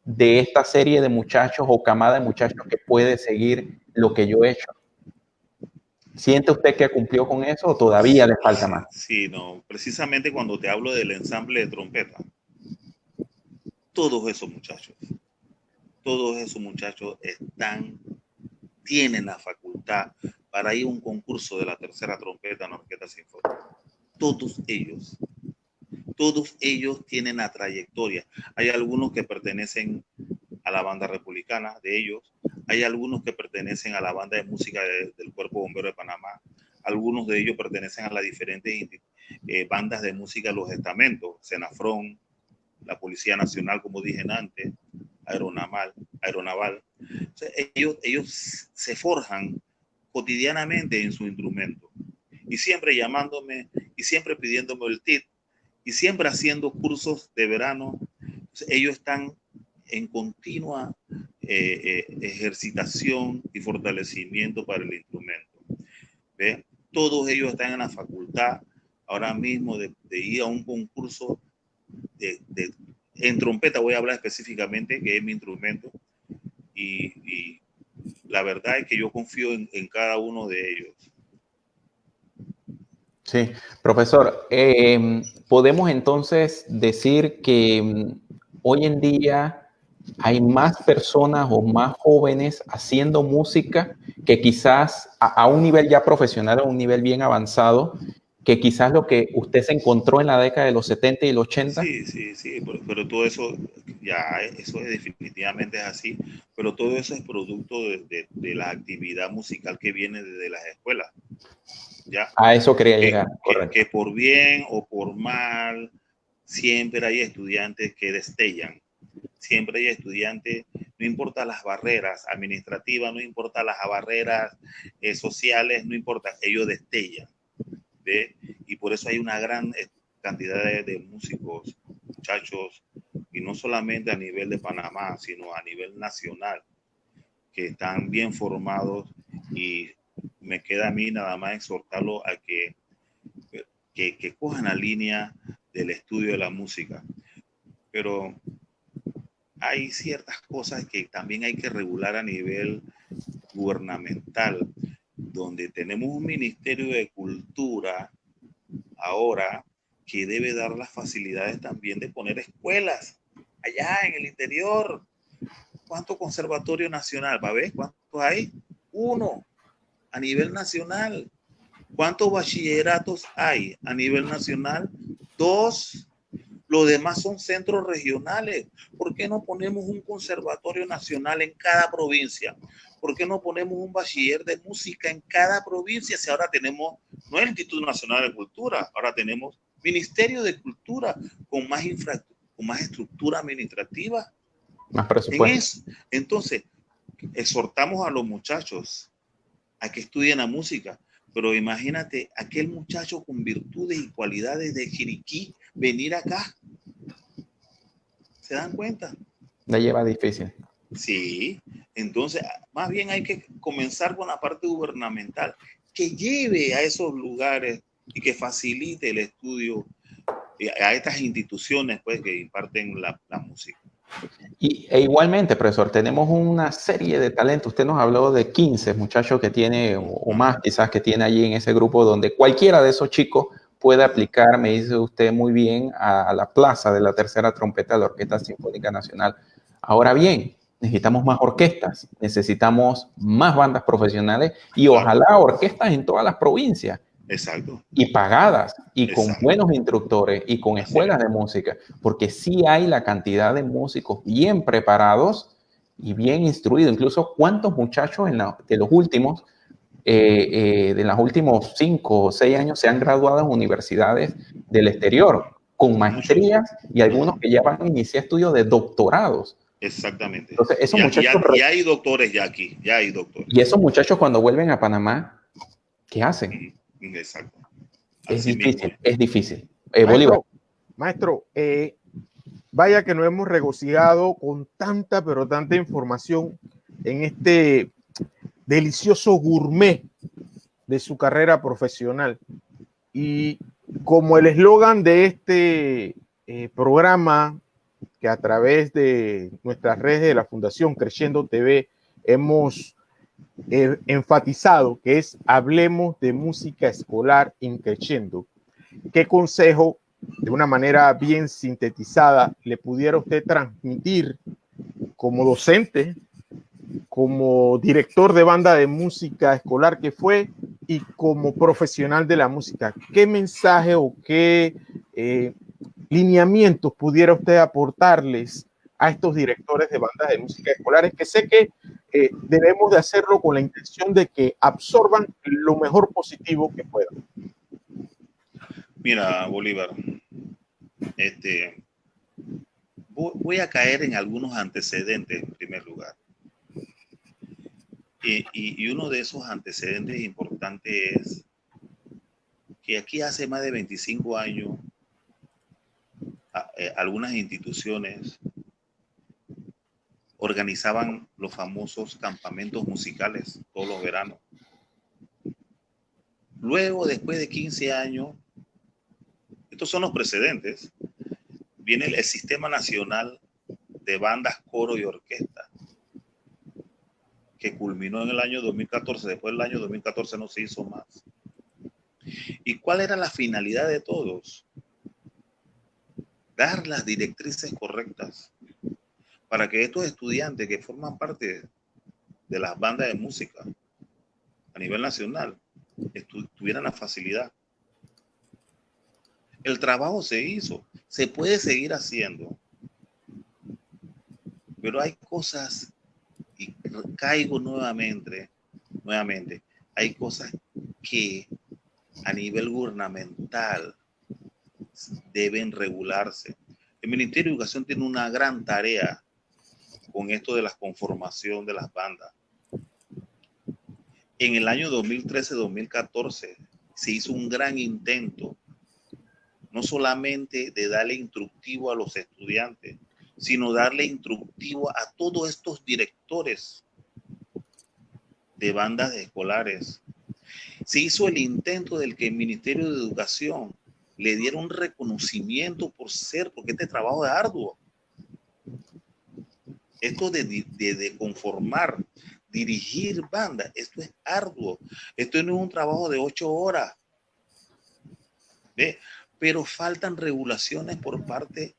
de esta serie de muchachos o camada de muchachos que puede seguir lo que yo he hecho? ¿Siente usted que cumplió con eso o todavía le falta más? Sí, no. Precisamente cuando te hablo del ensamble de trompeta, todos esos muchachos tienen la facultad para ir a un concurso de la tercera trompeta en la orquesta sinfónica. Todos ellos tienen la trayectoria. Hay algunos que pertenecen a la banda republicana de ellos, hay algunos que pertenecen a la banda de música del Cuerpo Bombero de Panamá, algunos de ellos pertenecen a las diferentes bandas de música, los estamentos, Senafrón, la Policía Nacional, como dije antes, Aeronaval. O sea, ellos se forjan cotidianamente en su instrumento y siempre llamándome y siempre pidiéndome el tip y siempre haciendo cursos de verano. Entonces, ellos están en continua ejercitación y fortalecimiento para el instrumento. ¿Ve? Todos ellos están en la facultad ahora mismo de ir a un concurso en trompeta, voy a hablar específicamente, que es mi instrumento, y la verdad es que yo confío en cada uno de ellos. Sí, profesor, podemos entonces decir que hoy en día hay más personas o más jóvenes haciendo música que quizás a un nivel ya profesional, a un nivel bien avanzado, que quizás lo que usted se encontró en la década de los 70 y los 80. Sí, pero todo eso, ya, eso definitivamente es así, pero todo eso es producto de la actividad musical que viene desde las escuelas, ¿ya? A eso quería llegar, correcto. Que por bien o por mal, siempre hay estudiantes que destellan, siempre hay estudiantes, no importa las barreras administrativas, no importa las barreras sociales, no importa, ellos destellan, ¿ve? Y por eso hay una gran cantidad de músicos, muchachos, y no solamente a nivel de Panamá, sino a nivel nacional, que están bien formados, y me queda a mí nada más exhortarlos a que cojan la línea del estudio de la música. Pero hay ciertas cosas que también hay que regular a nivel gubernamental, donde tenemos un Ministerio de Cultura ahora que debe dar las facilidades también de poner escuelas allá en el interior. ¿Cuánto conservatorio nacional? ¿Va a ver cuántos hay? 1 a nivel nacional. ¿Cuántos bachilleratos hay a nivel nacional? 2. Los demás son centros regionales. ¿Por qué no ponemos un conservatorio nacional en cada provincia? ¿Por qué no ponemos un bachiller de música en cada provincia? Si ahora tenemos, no el Instituto Nacional de Cultura, ahora tenemos Ministerio de Cultura con más estructura administrativa. Más presupuesto. Entonces, exhortamos a los muchachos a que estudien la música, pero imagínate aquel muchacho con virtudes y cualidades de Chiriquí venir acá. ¿Se dan cuenta? La lleva difícil. Sí, entonces más bien hay que comenzar con la parte gubernamental, que lleve a esos lugares y que facilite el estudio a estas instituciones pues, que imparten la música. E igualmente, profesor, tenemos una serie de talentos. Usted nos habló de 15 muchachos que tiene, o más quizás, que tiene allí en ese grupo, donde cualquiera de esos chicos puede aplicar, me dice usted muy bien, a la plaza de la tercera trompeta de la Orquesta Sinfónica Nacional. Ahora bien, necesitamos más orquestas, necesitamos más bandas profesionales y ojalá orquestas en todas las provincias. Exacto. Y pagadas, y Exacto. con buenos instructores, y con escuelas de música, porque sí hay la cantidad de músicos bien preparados y bien instruidos. Incluso cuántos muchachos de los últimos, de los últimos 5 o 6 años se han graduado en universidades del exterior, con maestrías, y algunos que ya van a iniciar estudios de doctorados. Exactamente. Entonces, esos muchachos... Ya hay doctores ya aquí, ya hay doctores. Y esos muchachos cuando vuelven a Panamá, ¿qué hacen? Exacto. Es difícil, es difícil. Maestro, vaya que nos hemos regocijado con tanta, pero tanta información en este delicioso gourmet de su carrera profesional. Y como el eslogan de este programa, que a través de nuestras redes de la Fundación Creciendo TV hemos enfatizado, que es hablemos de música escolar en Creciendo. ¿Qué consejo, de una manera bien sintetizada, le pudiera usted transmitir como docente, como director de banda de música escolar que fue y como profesional de la música? ¿Qué mensaje o qué lineamientos pudiera usted aportarles a estos directores de bandas de música escolares, que sé que debemos de hacerlo con la intención de que absorban lo mejor positivo que puedan? Mira, Bolívar, voy a caer en algunos antecedentes en primer lugar. Y uno de esos antecedentes importantes es que aquí hace más de 25 años algunas instituciones organizaban los famosos campamentos musicales todos los veranos. Luego, después de 15 años, estos son los precedentes, viene el Sistema Nacional de Bandas, Coro y Orquesta, que culminó en el año 2014. Después del año 2014 no se hizo más. ¿Y cuál era la finalidad de todos? Dar las directrices correctas para que estos estudiantes que forman parte de las bandas de música a nivel nacional tuvieran la facilidad. El trabajo se hizo, se puede seguir haciendo, pero hay cosas, y caigo nuevamente, hay cosas que a nivel gubernamental deben regularse. El Ministerio de Educación tiene una gran tarea con esto de la conformación de las bandas. En el año 2013-2014 se hizo un gran intento, no solamente de darle instructivo a los estudiantes, sino darle instructivo a todos estos directores de bandas escolares. Se hizo el intento del que el Ministerio de Educación le diera un reconocimiento porque este trabajo es arduo. Esto de conformar, dirigir bandas, esto es arduo. Esto no es un trabajo de 8 horas. ¿Ve? Pero faltan regulaciones por parte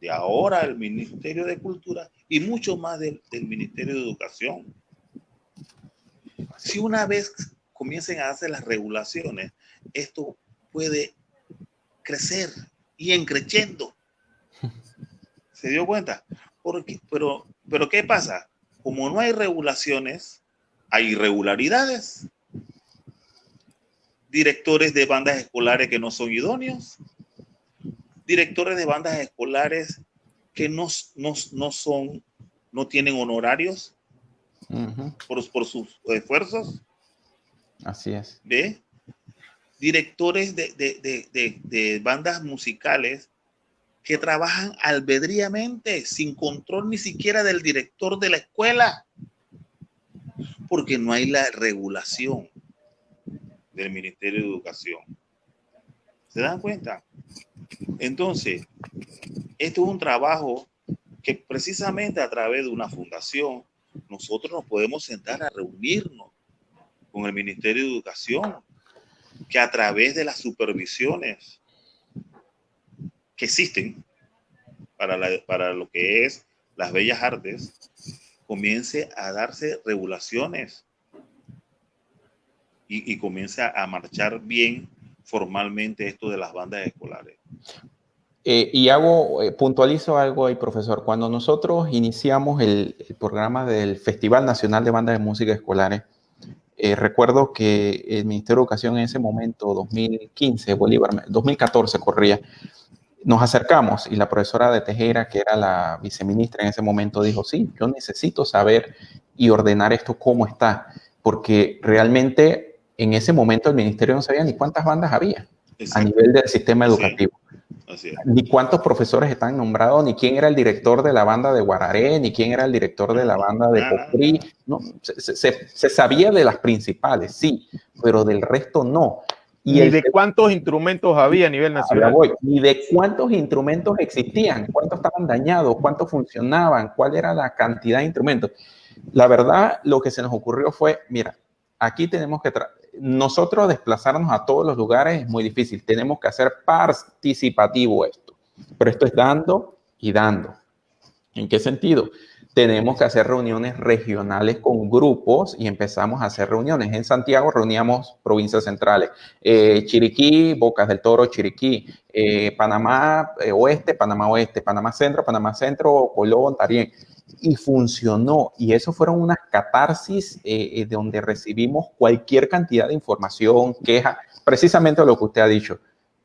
de ahora el Ministerio de Cultura y mucho más del Ministerio de Educación. Si una vez comiencen a hacer las regulaciones, esto puede crecer y en creciendo. ¿Se dio cuenta? Pero ¿qué pasa? Como no hay regulaciones, hay irregularidades. Directores de bandas escolares que no son idóneos, directores de bandas escolares que no tienen honorarios por sus esfuerzos. Así es. ¿Ve? Directores de bandas musicales que trabajan albedríamente, sin control ni siquiera del director de la escuela, porque no hay la regulación del Ministerio de Educación. ¿Se dan cuenta? Entonces, esto es un trabajo que precisamente a través de una fundación nosotros nos podemos sentar a reunirnos con el Ministerio de Educación, que a través de las supervisiones que existen para lo que es las bellas artes, comience a darse regulaciones y comience a marchar bien formalmente esto de las bandas escolares. Puntualizo algo ahí, profesor. Cuando nosotros iniciamos el programa del Festival Nacional de Bandas de Música Escolares, recuerdo que el Ministerio de Educación en ese momento, 2015, Bolívar, 2014 corría, nos acercamos y la profesora de Tejera, que era la viceministra en ese momento, dijo, sí, yo necesito saber y ordenar esto cómo está, porque realmente en ese momento el ministerio no sabía ni cuántas bandas había. Exacto. A nivel del sistema educativo. Así es. Ni cuántos profesores están nombrados, ni quién era el director de la banda de Guararé, ni quién era el director de la banda de Poprí. No, se sabía de las principales, sí, pero del resto no. Ni de cuántos instrumentos había a nivel nacional. Ni de cuántos instrumentos existían, cuántos estaban dañados, cuántos funcionaban, cuál era la cantidad de instrumentos. La verdad, lo que se nos ocurrió fue, mira, aquí tenemos que nosotros desplazarnos a todos los lugares es muy difícil. Tenemos que hacer participativo esto. Pero esto es dando y dando. ¿En qué sentido? Tenemos que hacer reuniones regionales con grupos y empezamos a hacer reuniones. En Santiago reuníamos provincias centrales. Chiriquí, Bocas del Toro, Chiriquí. Panamá Oeste, Panamá Centro, Colón, Darién. Y funcionó. Y eso fueron unas catarsis de donde recibimos cualquier cantidad de información, queja, precisamente lo que usted ha dicho.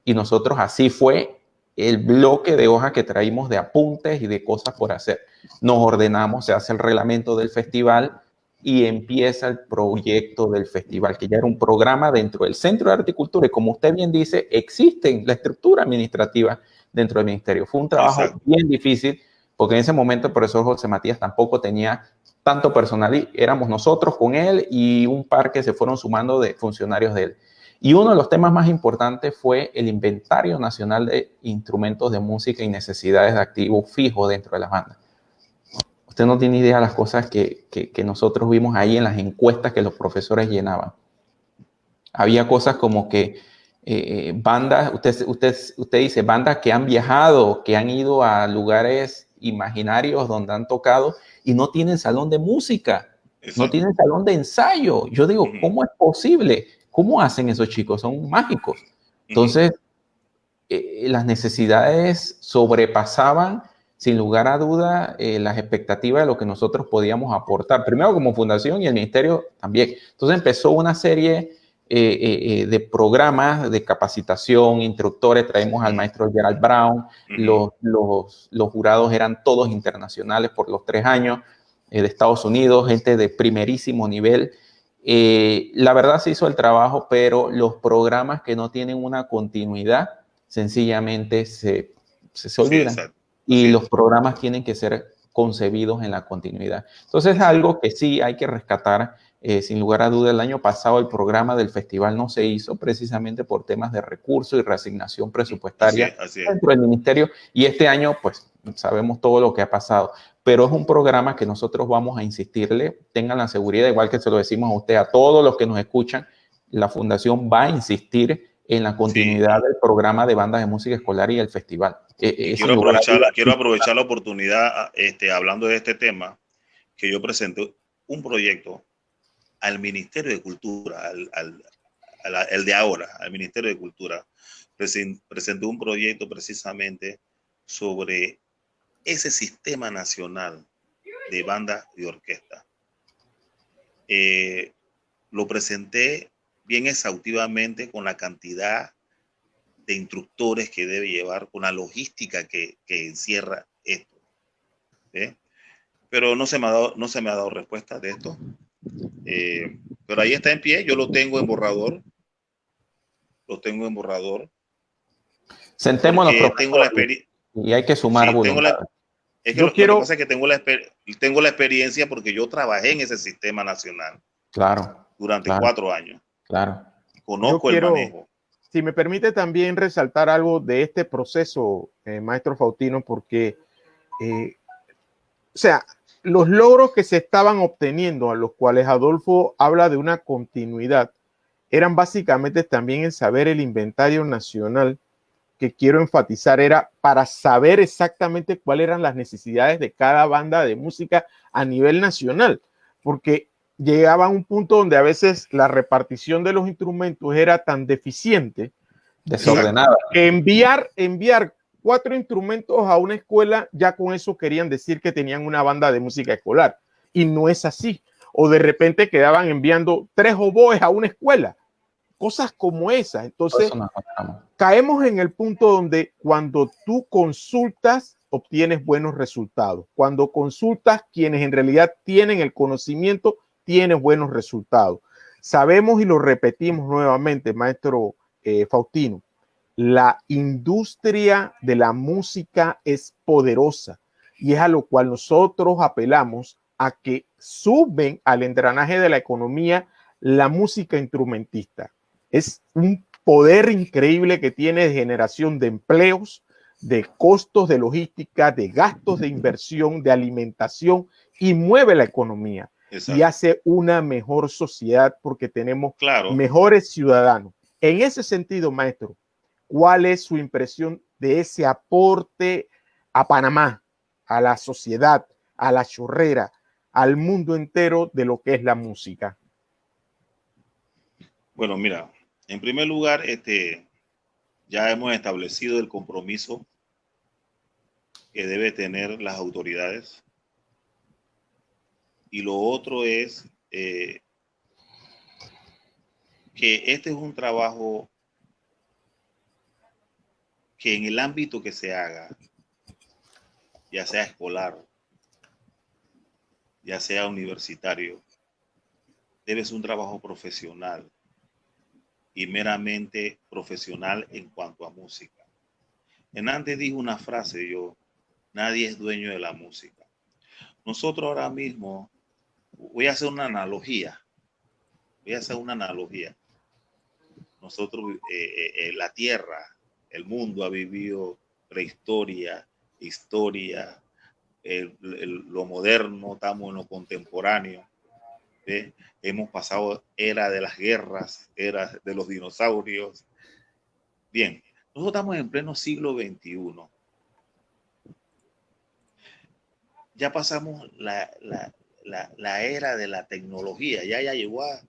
Y nosotros así fue el bloque de hojas que traímos de apuntes y de cosas por hacer. Nos ordenamos, se hace el reglamento del festival y empieza el proyecto del festival, que ya era un programa dentro del Centro de Arte y Cultura. Y como usted bien dice, existe la estructura administrativa dentro del ministerio. Fue un trabajo bien difícil, porque en ese momento el profesor José Matías tampoco tenía tanto personal. Éramos nosotros con él y un par que se fueron sumando de funcionarios de él. Y uno de los temas más importantes fue el inventario nacional de instrumentos de música y necesidades de activo fijo dentro de las bandas. Usted no tiene idea de las cosas que nosotros vimos ahí en las encuestas que los profesores llenaban. Había cosas como que bandas, usted dice bandas que han viajado, que han ido a lugares imaginarios donde han tocado y no tienen salón de música, no tienen salón de ensayo. Yo digo, ¿cómo es posible? ¿Cómo hacen esos chicos? Son mágicos. Entonces, las necesidades sobrepasaban, sin lugar a duda, las expectativas de lo que nosotros podíamos aportar, primero como fundación y el ministerio también. Entonces empezó una serie de programas de capacitación, instructores, traemos al maestro Gerald Brown, los jurados eran todos internacionales por los 3 años, de Estados Unidos, gente de primerísimo nivel. La verdad se hizo el trabajo, pero los programas que no tienen una continuidad, sencillamente se olvidan. Sí, y los programas tienen que ser concebidos en la continuidad. Entonces es algo que sí hay que rescatar. Sin lugar a duda, el año pasado el programa del festival no se hizo precisamente por temas de recursos y reasignación presupuestaria así es. Dentro del ministerio, y este año pues sabemos todo lo que ha pasado, pero es un programa que nosotros vamos a insistirle, tengan la seguridad, igual que se lo decimos a usted, a todos los que nos escuchan, la fundación va a insistir en la continuidad del programa de bandas de música escolar y el festival. Quiero aprovechar la oportunidad, hablando de este tema, que yo presenté un proyecto al Ministerio de Cultura, el de ahora, al Ministerio de Cultura. Presenté un proyecto precisamente sobre ese sistema nacional de banda y orquesta. Lo presenté bien exhaustivamente con la cantidad de instructores que debe llevar, con la logística que encierra esto. Pero no se me ha dado respuesta de esto. Pero ahí está en pie, yo lo tengo en borrador. Sentémonos, y hay que sumar voluntad. Lo que pasa es que tengo la experiencia porque yo trabajé en ese sistema nacional. Claro. Durante 4 años. Claro. Conozco el manejo. Si me permite también resaltar algo de este proceso, maestro Faustino, porque, o sea, los logros que se estaban obteniendo, a los cuales Adolfo habla de una continuidad, eran básicamente también el saber el inventario nacional, que quiero enfatizar, era para saber exactamente cuáles eran las necesidades de cada banda de música a nivel nacional, porque llegaba a un punto donde a veces la repartición de los instrumentos era tan deficiente, desordenada, que enviar 4 instrumentos a una escuela, ya con eso querían decir que tenían una banda de música escolar, y no es así. O de repente quedaban enviando 3 oboes a una escuela, cosas como esas. Entonces caemos en el punto donde cuando tú consultas obtienes buenos resultados, cuando consultas quienes en realidad tienen el conocimiento tienes buenos resultados. Sabemos y lo repetimos nuevamente, maestro Faustino, la industria de la música es poderosa y es a lo cual nosotros apelamos a que suben al engranaje de la economía la música instrumentista. Es un poder increíble que tiene de generación de empleos, de costos de logística, de gastos de inversión, de alimentación, y mueve la economía. Exacto. Y hace una mejor sociedad porque tenemos mejores ciudadanos. En ese sentido, maestro, ¿cuál es su impresión de ese aporte a Panamá, a la sociedad, a la chorrera, al mundo entero de lo que es la música? Bueno, mira, en primer lugar, ya hemos establecido el compromiso que debe tener las autoridades. Y lo otro es que este es un trabajo que en el ámbito que se haga, ya sea escolar, ya sea universitario, debe ser un trabajo profesional y meramente profesional en cuanto a música. Hernández dijo una frase, nadie es dueño de la música. Nosotros ahora mismo, voy a hacer una analogía. Nosotros, la Tierra, el mundo ha vivido prehistoria, historia, lo moderno, estamos en lo contemporáneo. Hemos pasado era de las guerras, era de los dinosaurios. Bien, nosotros estamos en pleno siglo XXI. Ya pasamos la era de la tecnología, ya llegó a...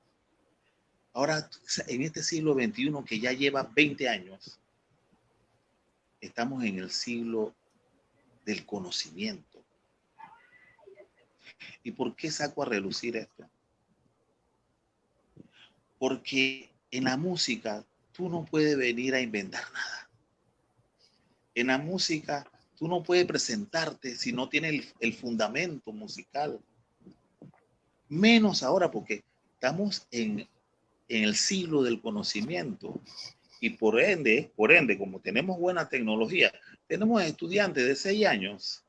Ahora, en este siglo XXI que ya lleva 20 años, estamos en el siglo del conocimiento. ¿Y por qué saco a relucir esto? Porque en la música tú no puedes venir a inventar nada. En la música tú no puedes presentarte si no tienes el fundamento musical. Menos ahora porque estamos en el siglo del conocimiento. Y por ende, como tenemos buena tecnología, tenemos estudiantes de 6 años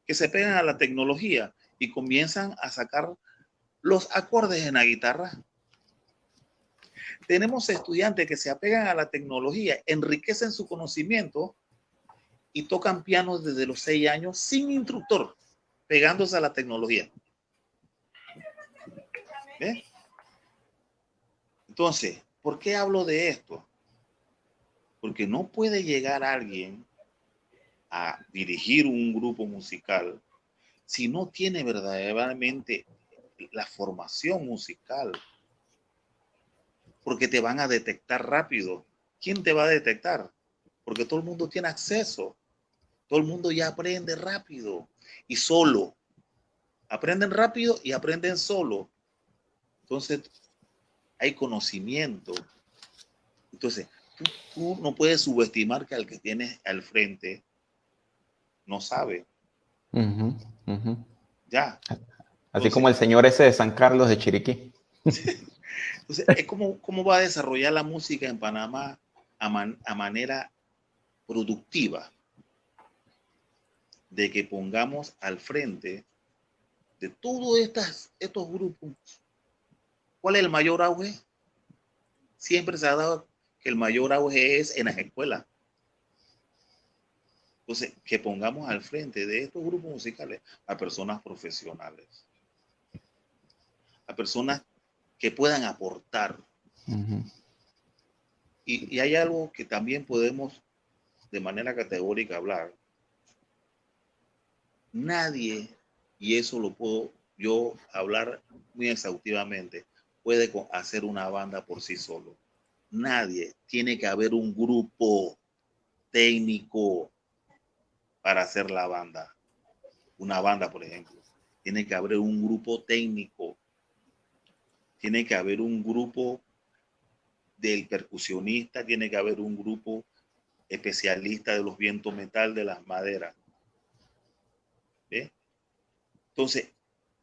que se pegan a la tecnología y comienzan a sacar los acordes en la guitarra. Tenemos estudiantes que se apegan a la tecnología, enriquecen su conocimiento y tocan piano desde los 6 años sin instructor, pegándose a la tecnología. ¿Ve? Entonces, ¿por qué hablo de esto? Porque no puede llegar alguien a dirigir un grupo musical si no tiene verdaderamente la formación musical. Porque te van a detectar rápido. ¿Quién te va a detectar? Porque todo el mundo tiene acceso. Todo el mundo ya aprende rápido y solo. Aprenden rápido y aprenden solo. Entonces, hay conocimiento. Entonces, tú no puedes subestimar que al que tienes al frente no sabe. Ya. Así Entonces, como el señor ese de San Carlos de Chiriquí. Entonces, es cómo va a desarrollar la música en Panamá a manera productiva, de que pongamos al frente de todos estos grupos. ¿Cuál es el mayor auge? Siempre se ha dado que el mayor auge es en las escuelas. Entonces, que pongamos al frente de estos grupos musicales a personas profesionales, a personas que puedan aportar. Y hay algo que también podemos de manera categórica hablar. Nadie, y eso lo puedo yo hablar muy exhaustivamente, puede hacer una banda por sí solo. Nadie. Tiene que haber un grupo técnico para hacer la banda. Una banda, por ejemplo. Tiene que haber un grupo técnico. Tiene que haber un grupo del percusionista. Tiene que haber un grupo especialista de los vientos metal, de las maderas. ¿Ve? Entonces,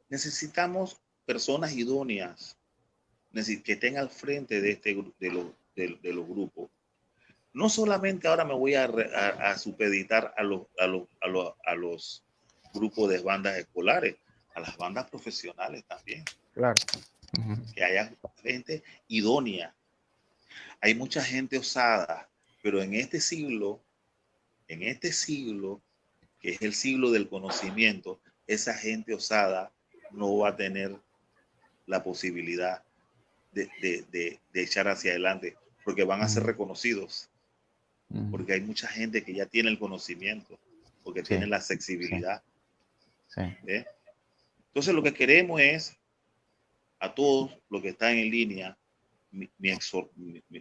necesitamos personas idóneas que estén al frente de los grupos. No solamente ahora me voy a supeditar a los grupos de bandas escolares, a las bandas profesionales también. Claro. Que haya gente idónea. Hay mucha gente osada, pero en este siglo, que es el siglo del conocimiento, esa gente osada no va a tener la posibilidad de echar hacia adelante, porque van a ser reconocidos, porque hay mucha gente que ya tiene el conocimiento, porque tiene la sensibilidad. ¿Ve? Entonces lo que queremos es a todos los que están en línea,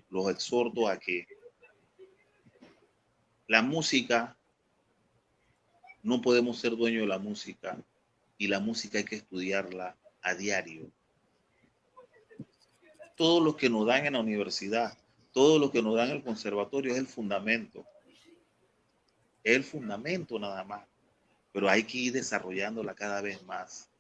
los exhorto a que la música, no podemos ser dueños de la música, y la música hay que estudiarla a diario. Todo lo que nos dan en la universidad, todo lo que nos dan en el conservatorio es el fundamento. Es el fundamento nada más. Pero hay que ir desarrollándola cada vez más.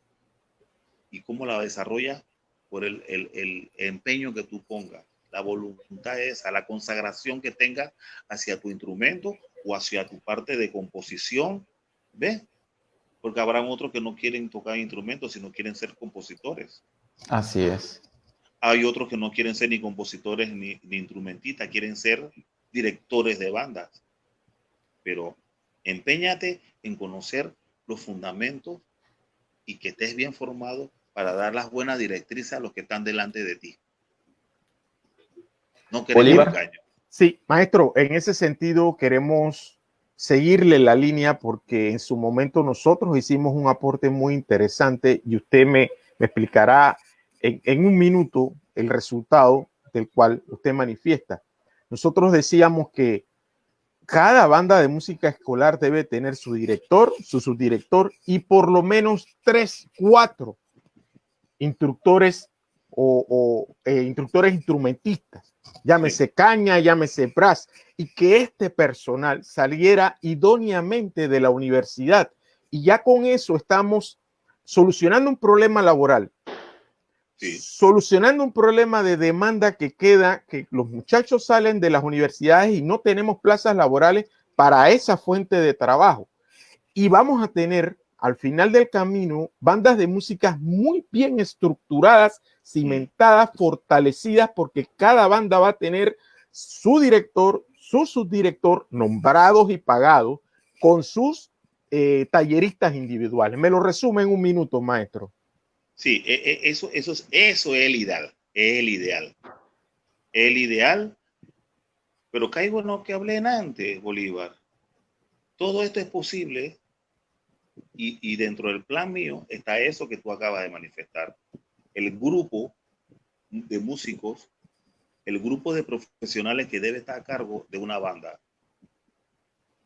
¿Y cómo la desarrollas? Por el empeño que tú pongas, la voluntad esa, la consagración que tengas hacia tu instrumento o hacia tu parte de composición. ¿Ves? Porque habrán otros que no quieren tocar instrumentos, sino quieren ser compositores. Así es. Hay otros que no quieren ser ni compositores ni instrumentistas, quieren ser directores de bandas. Pero empeñate en conocer los fundamentos y que estés bien formado para dar las buenas directrices a los que están delante de ti. No queremos engaño. Sí, maestro, en ese sentido queremos seguirle la línea porque en su momento nosotros hicimos un aporte muy interesante y usted me explicará en un minuto el resultado del cual usted manifiesta. Nosotros decíamos que cada banda de música escolar debe tener su director, su subdirector y por lo menos 3, 4 instructores instructores instrumentistas, llámese sí, caña, llámese brass, y que este personal saliera idóneamente de la universidad. Y ya con eso estamos solucionando un problema laboral, sí, solucionando un problema de demanda que queda, que los muchachos salen de las universidades y no tenemos plazas laborales para esa fuente de trabajo. Y vamos a tener al final del camino bandas de música muy bien estructuradas, cimentadas, fortalecidas, porque cada banda va a tener su director, su subdirector, nombrados y pagados, con sus talleristas individuales. Me lo resume en un minuto, maestro. Sí, eso es el ideal, el ideal. El ideal, pero caigo en lo que hablé antes, Bolívar. Todo esto es posible y dentro del plan mío está eso que tú acabas de manifestar. El grupo de músicos, el grupo de profesionales que debe estar a cargo de una banda.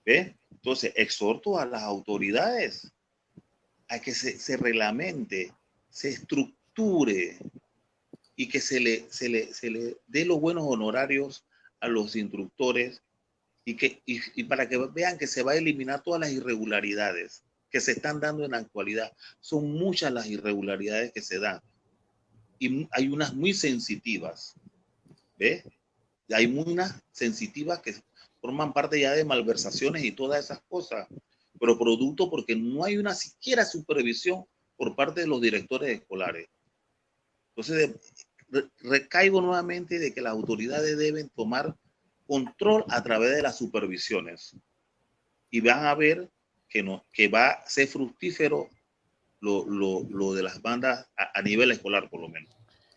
¿Ves? Entonces, exhorto a las autoridades a que se reglamente, se estructure y que se le dé los buenos honorarios a los instructores y para que vean que se va a eliminar todas las irregularidades que se están dando en la actualidad. Son muchas las irregularidades que se dan y hay unas muy sensitivas, ¿ves? Hay unas sensitivas que forman parte ya de malversaciones y todas esas cosas, pero producto porque no hay una siquiera supervisión por parte de los directores escolares. Entonces, recaigo nuevamente de que las autoridades deben tomar control a través de las supervisiones y van a ver que va a ser fructífero lo de las bandas a nivel escolar, por lo menos.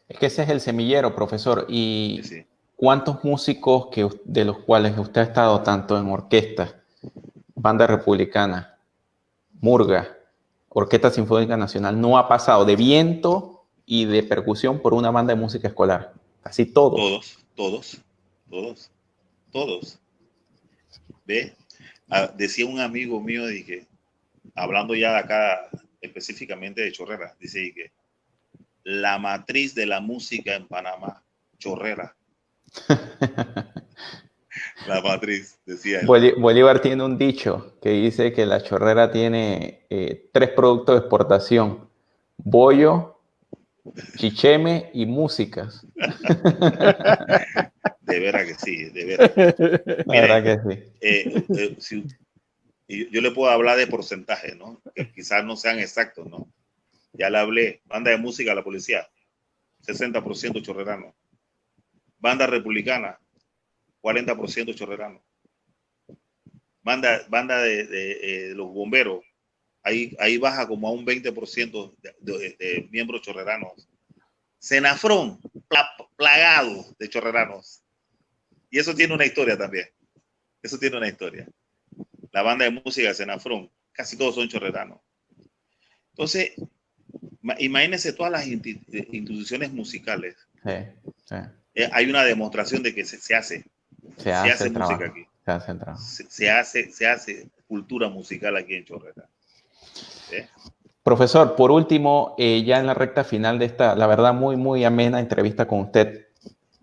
Es que ese es el semillero, profesor. ¿Y sí, cuántos músicos de los cuales usted ha estado tanto en orquesta, banda republicana, murga, Orquesta Sinfónica Nacional, no ha pasado de viento y de percusión por una banda de música escolar? Casi todos. Todos. ¿Ve? Decía un amigo mío, dije, hablando ya de acá específicamente de Chorrera, dice que la matriz de la música en Panamá, Chorrera. La matriz, decía él. Bolívar tiene un dicho que dice que la Chorrera tiene 3 productos de exportación: bollo, chicheme y músicas. De veras que sí, de veras. La verdad que sí. Yo le puedo hablar de porcentaje, ¿no? Que quizás no sean exactos, ¿no? Ya le hablé, banda de música a la policía, 60% chorrerano. Banda republicana, 40% chorrerano. Banda de los bomberos, ahí baja como a un 20% de miembros chorreranos. Senafrón, plagado de chorreranos. Y eso tiene una historia también. Eso tiene una historia. La banda de música de Senafrón, casi todos son chorreranos. Entonces, imagínense todas las instituciones musicales. Sí, sí. Hay una demostración de que se hace música aquí. Se hace cultura musical aquí en Chorrera. Profesor, por último, ya en la recta final de esta, la verdad, muy, muy amena entrevista con usted,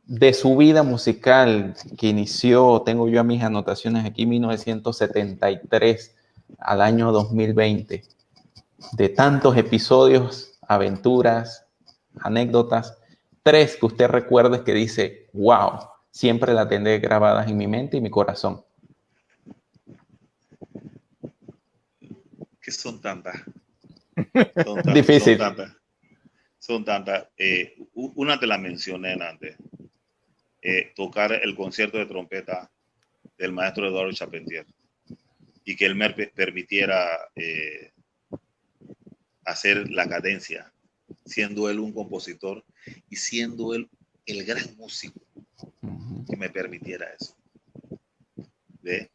de su vida musical que inició, tengo yo a mis anotaciones aquí, 1973 al año 2020, de tantos episodios, aventuras, anécdotas, 3 que usted recuerde que dice, wow, siempre la tendré grabadas en mi mente y mi corazón. ¿Qué son tantas? Difícil. Son tantas. Una te la mencioné antes. Tocar el concierto de trompeta del maestro Eduardo Charpentier y que él me permitiera hacer la cadencia, siendo él un compositor y siendo él el gran músico que me permitiera eso. ¿Ve?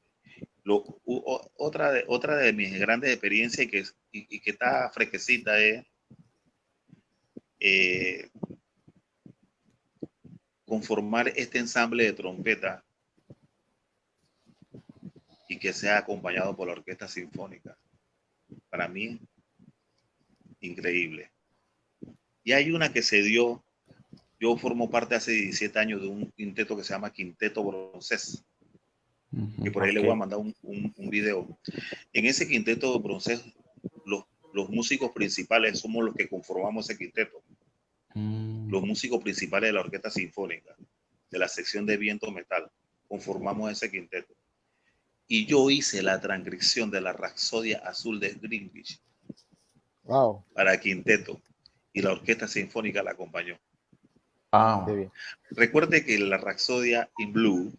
Otra de mis grandes experiencias y que está fresquecita es conformar este ensamble de trompeta y que sea acompañado por la Orquesta Sinfónica. Para mí, increíble. Y hay una que se dio, yo formo parte hace 17 años de un quinteto que se llama Quinteto Broncés, que por ahí le voy a mandar un video. En ese Quinteto Broncés, los músicos principales somos los que conformamos ese quinteto. Los músicos principales de la Orquesta Sinfónica, de la sección de viento metal, conformamos ese quinteto. Y yo hice la transcripción de la Rapsodia Azul de Greenwich para quinteto, y la Orquesta Sinfónica la acompañó. Recuerde que la Rapsodia in Blue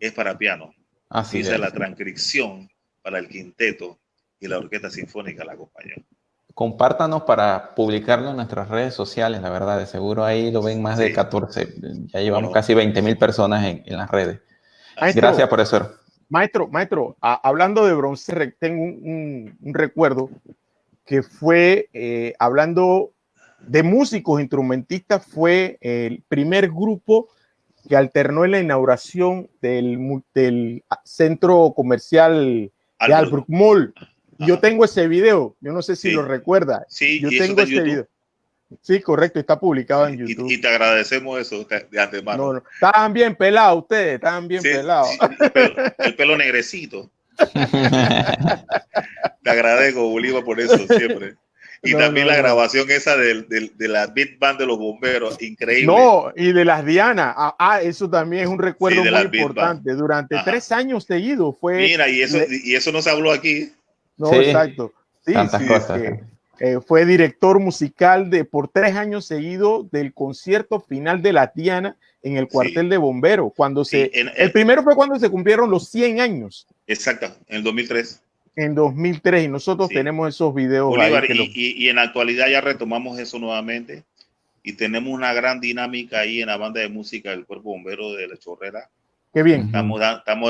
es para piano. Así hice es. la transcripción para el quinteto y la Orquesta Sinfónica la acompañó. Compártanos para publicarlo en nuestras redes sociales, la verdad, de seguro ahí lo ven más de 14, ya llevamos casi 20,000 personas en las redes. Maestro, gracias, profesor. Maestro, hablando de bronce, tengo un recuerdo que fue, hablando de músicos instrumentistas, fue el primer grupo que alternó en la inauguración del centro comercial de Albrook Mall. Yo tengo ese video, yo no sé si lo recuerda. Sí, yo tengo ese video. Sí, correcto, está publicado en YouTube. Y te agradecemos eso de antemano. No, estaban bien pelados ustedes, estaban bien pelados. Sí, el pelo negrecito. Te agradezco, Bolívar, por eso siempre. Y también la grabación esa de la Beat Band de los bomberos, increíble. No, y de las Dianas. Eso también es un recuerdo muy importante. Durante 3 años seguidos fue. Mira, y eso no se habló aquí. No, exacto. Sí, tantas cosas. Fue director musical por 3 años seguidos del concierto final de la Diana en el cuartel de bomberos. El primero fue cuando se cumplieron los 100 años. Exacto, en el 2003. En 2003, y nosotros tenemos esos videos. Bolívar, y en la actualidad ya retomamos eso nuevamente y tenemos una gran dinámica ahí en la banda de música del Cuerpo Bombero de La Chorrera. Qué bien. Estamos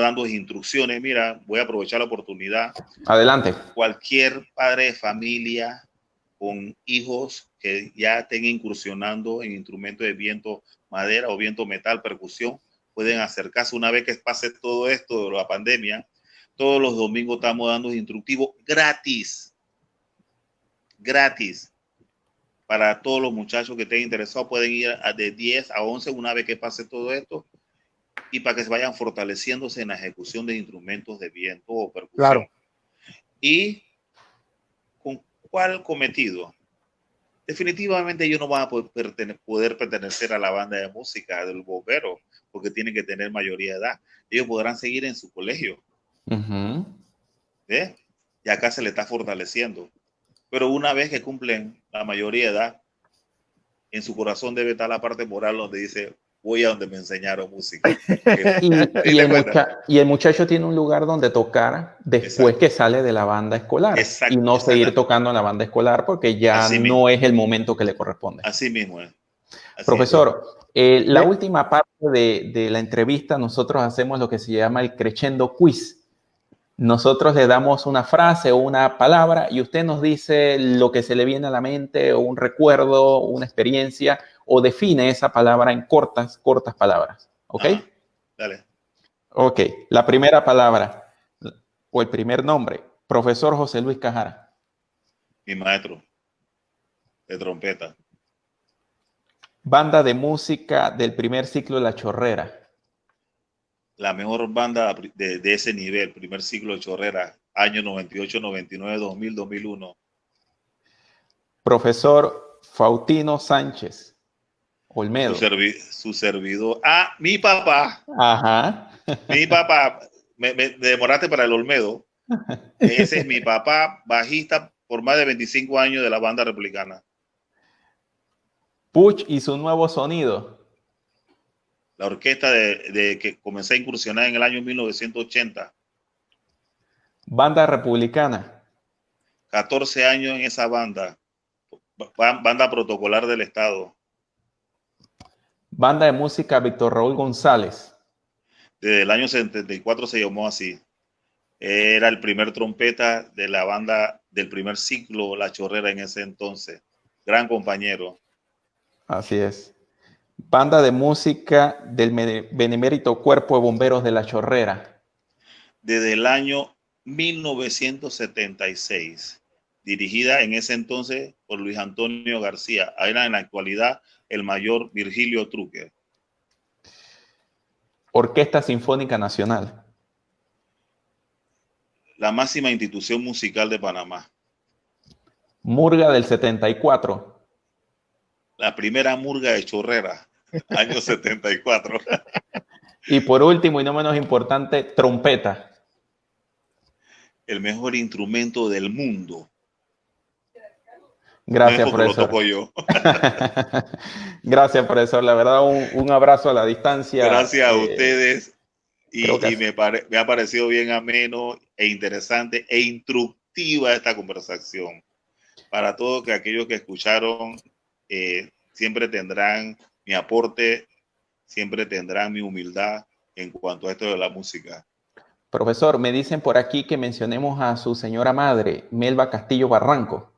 dando instrucciones. Mira, voy a aprovechar la oportunidad. Adelante. Cualquier padre de familia con hijos que ya estén incursionando en instrumentos de viento, madera o viento metal, percusión, pueden acercarse una vez que pase todo esto de la pandemia. Todos los domingos estamos dando instructivos gratis para todos los muchachos que estén interesados. Pueden ir de 10 a 11 una vez que pase todo esto, y para que se vayan fortaleciéndose en la ejecución de instrumentos de viento o percusión. Claro. ¿Y con cuál cometido? Definitivamente ellos no van a poder pertenecer a la banda de música del bombero porque tienen que tener mayoría de edad. Ellos podrán seguir en su colegio. Y acá se le está fortaleciendo. Pero una vez que cumplen la mayoría de edad, en su corazón debe estar la parte moral donde dice: voy a donde me enseñaron música. y el muchacho tiene un lugar donde tocar después que sale de la banda escolar. Y no seguir tocando en la banda escolar porque ya no es el momento que le corresponde. Así mismo es. Profesor, la última parte de la entrevista, nosotros hacemos lo que se llama el crescendo quiz. Nosotros le damos una frase o una palabra y usted nos dice lo que se le viene a la mente, o un recuerdo, una experiencia, o define esa palabra en cortas palabras. ¿Ok? Dale. Ok, la primera palabra o el primer nombre, profesor José Luis Cajara. Mi maestro de trompeta. Banda de música del primer ciclo de La Chorrera. La mejor banda de ese nivel, primer ciclo de Chorrera, año 98, 99, 2000, 2001. Profesor Faustino Sánchez Olmedo. Su servidor. Mi papá. Ajá. Mi papá. Me demoraste para el Olmedo. Ese es mi papá, bajista por más de 25 años de la banda republicana. Puch y su nuevo sonido. La orquesta de que comencé a incursionar en el año 1980. Banda republicana. 14 años en esa banda. Banda protocolar del Estado. Banda de música Víctor Raúl González. Desde el año 74 se llamó así. Era el primer trompeta de la banda del primer ciclo La Chorrera en ese entonces. Gran compañero. Así es. Banda de música del Benemérito Cuerpo de Bomberos de La Chorrera. desde el año 1976, dirigida en ese entonces por Luis Antonio García. Era en la actualidad el mayor Virgilio Truque. Orquesta Sinfónica Nacional. La máxima institución musical de Panamá. Murga del 74. La primera murga de Chorrera, año 74. Y por último, y no menos importante, trompeta. El mejor instrumento del mundo. Gracias, no es porque profesor. Lo toco yo. Gracias, profesor. La verdad, un abrazo a la distancia. Gracias a ustedes. Que Me ha parecido bien ameno e interesante e instructiva esta conversación. Para todos aquellos que escucharon, siempre tendrán mi aporte, siempre tendrán mi humildad en cuanto a esto de la música. Profesor, me dicen por aquí que mencionemos a su señora madre, Melba Castillo Barranco.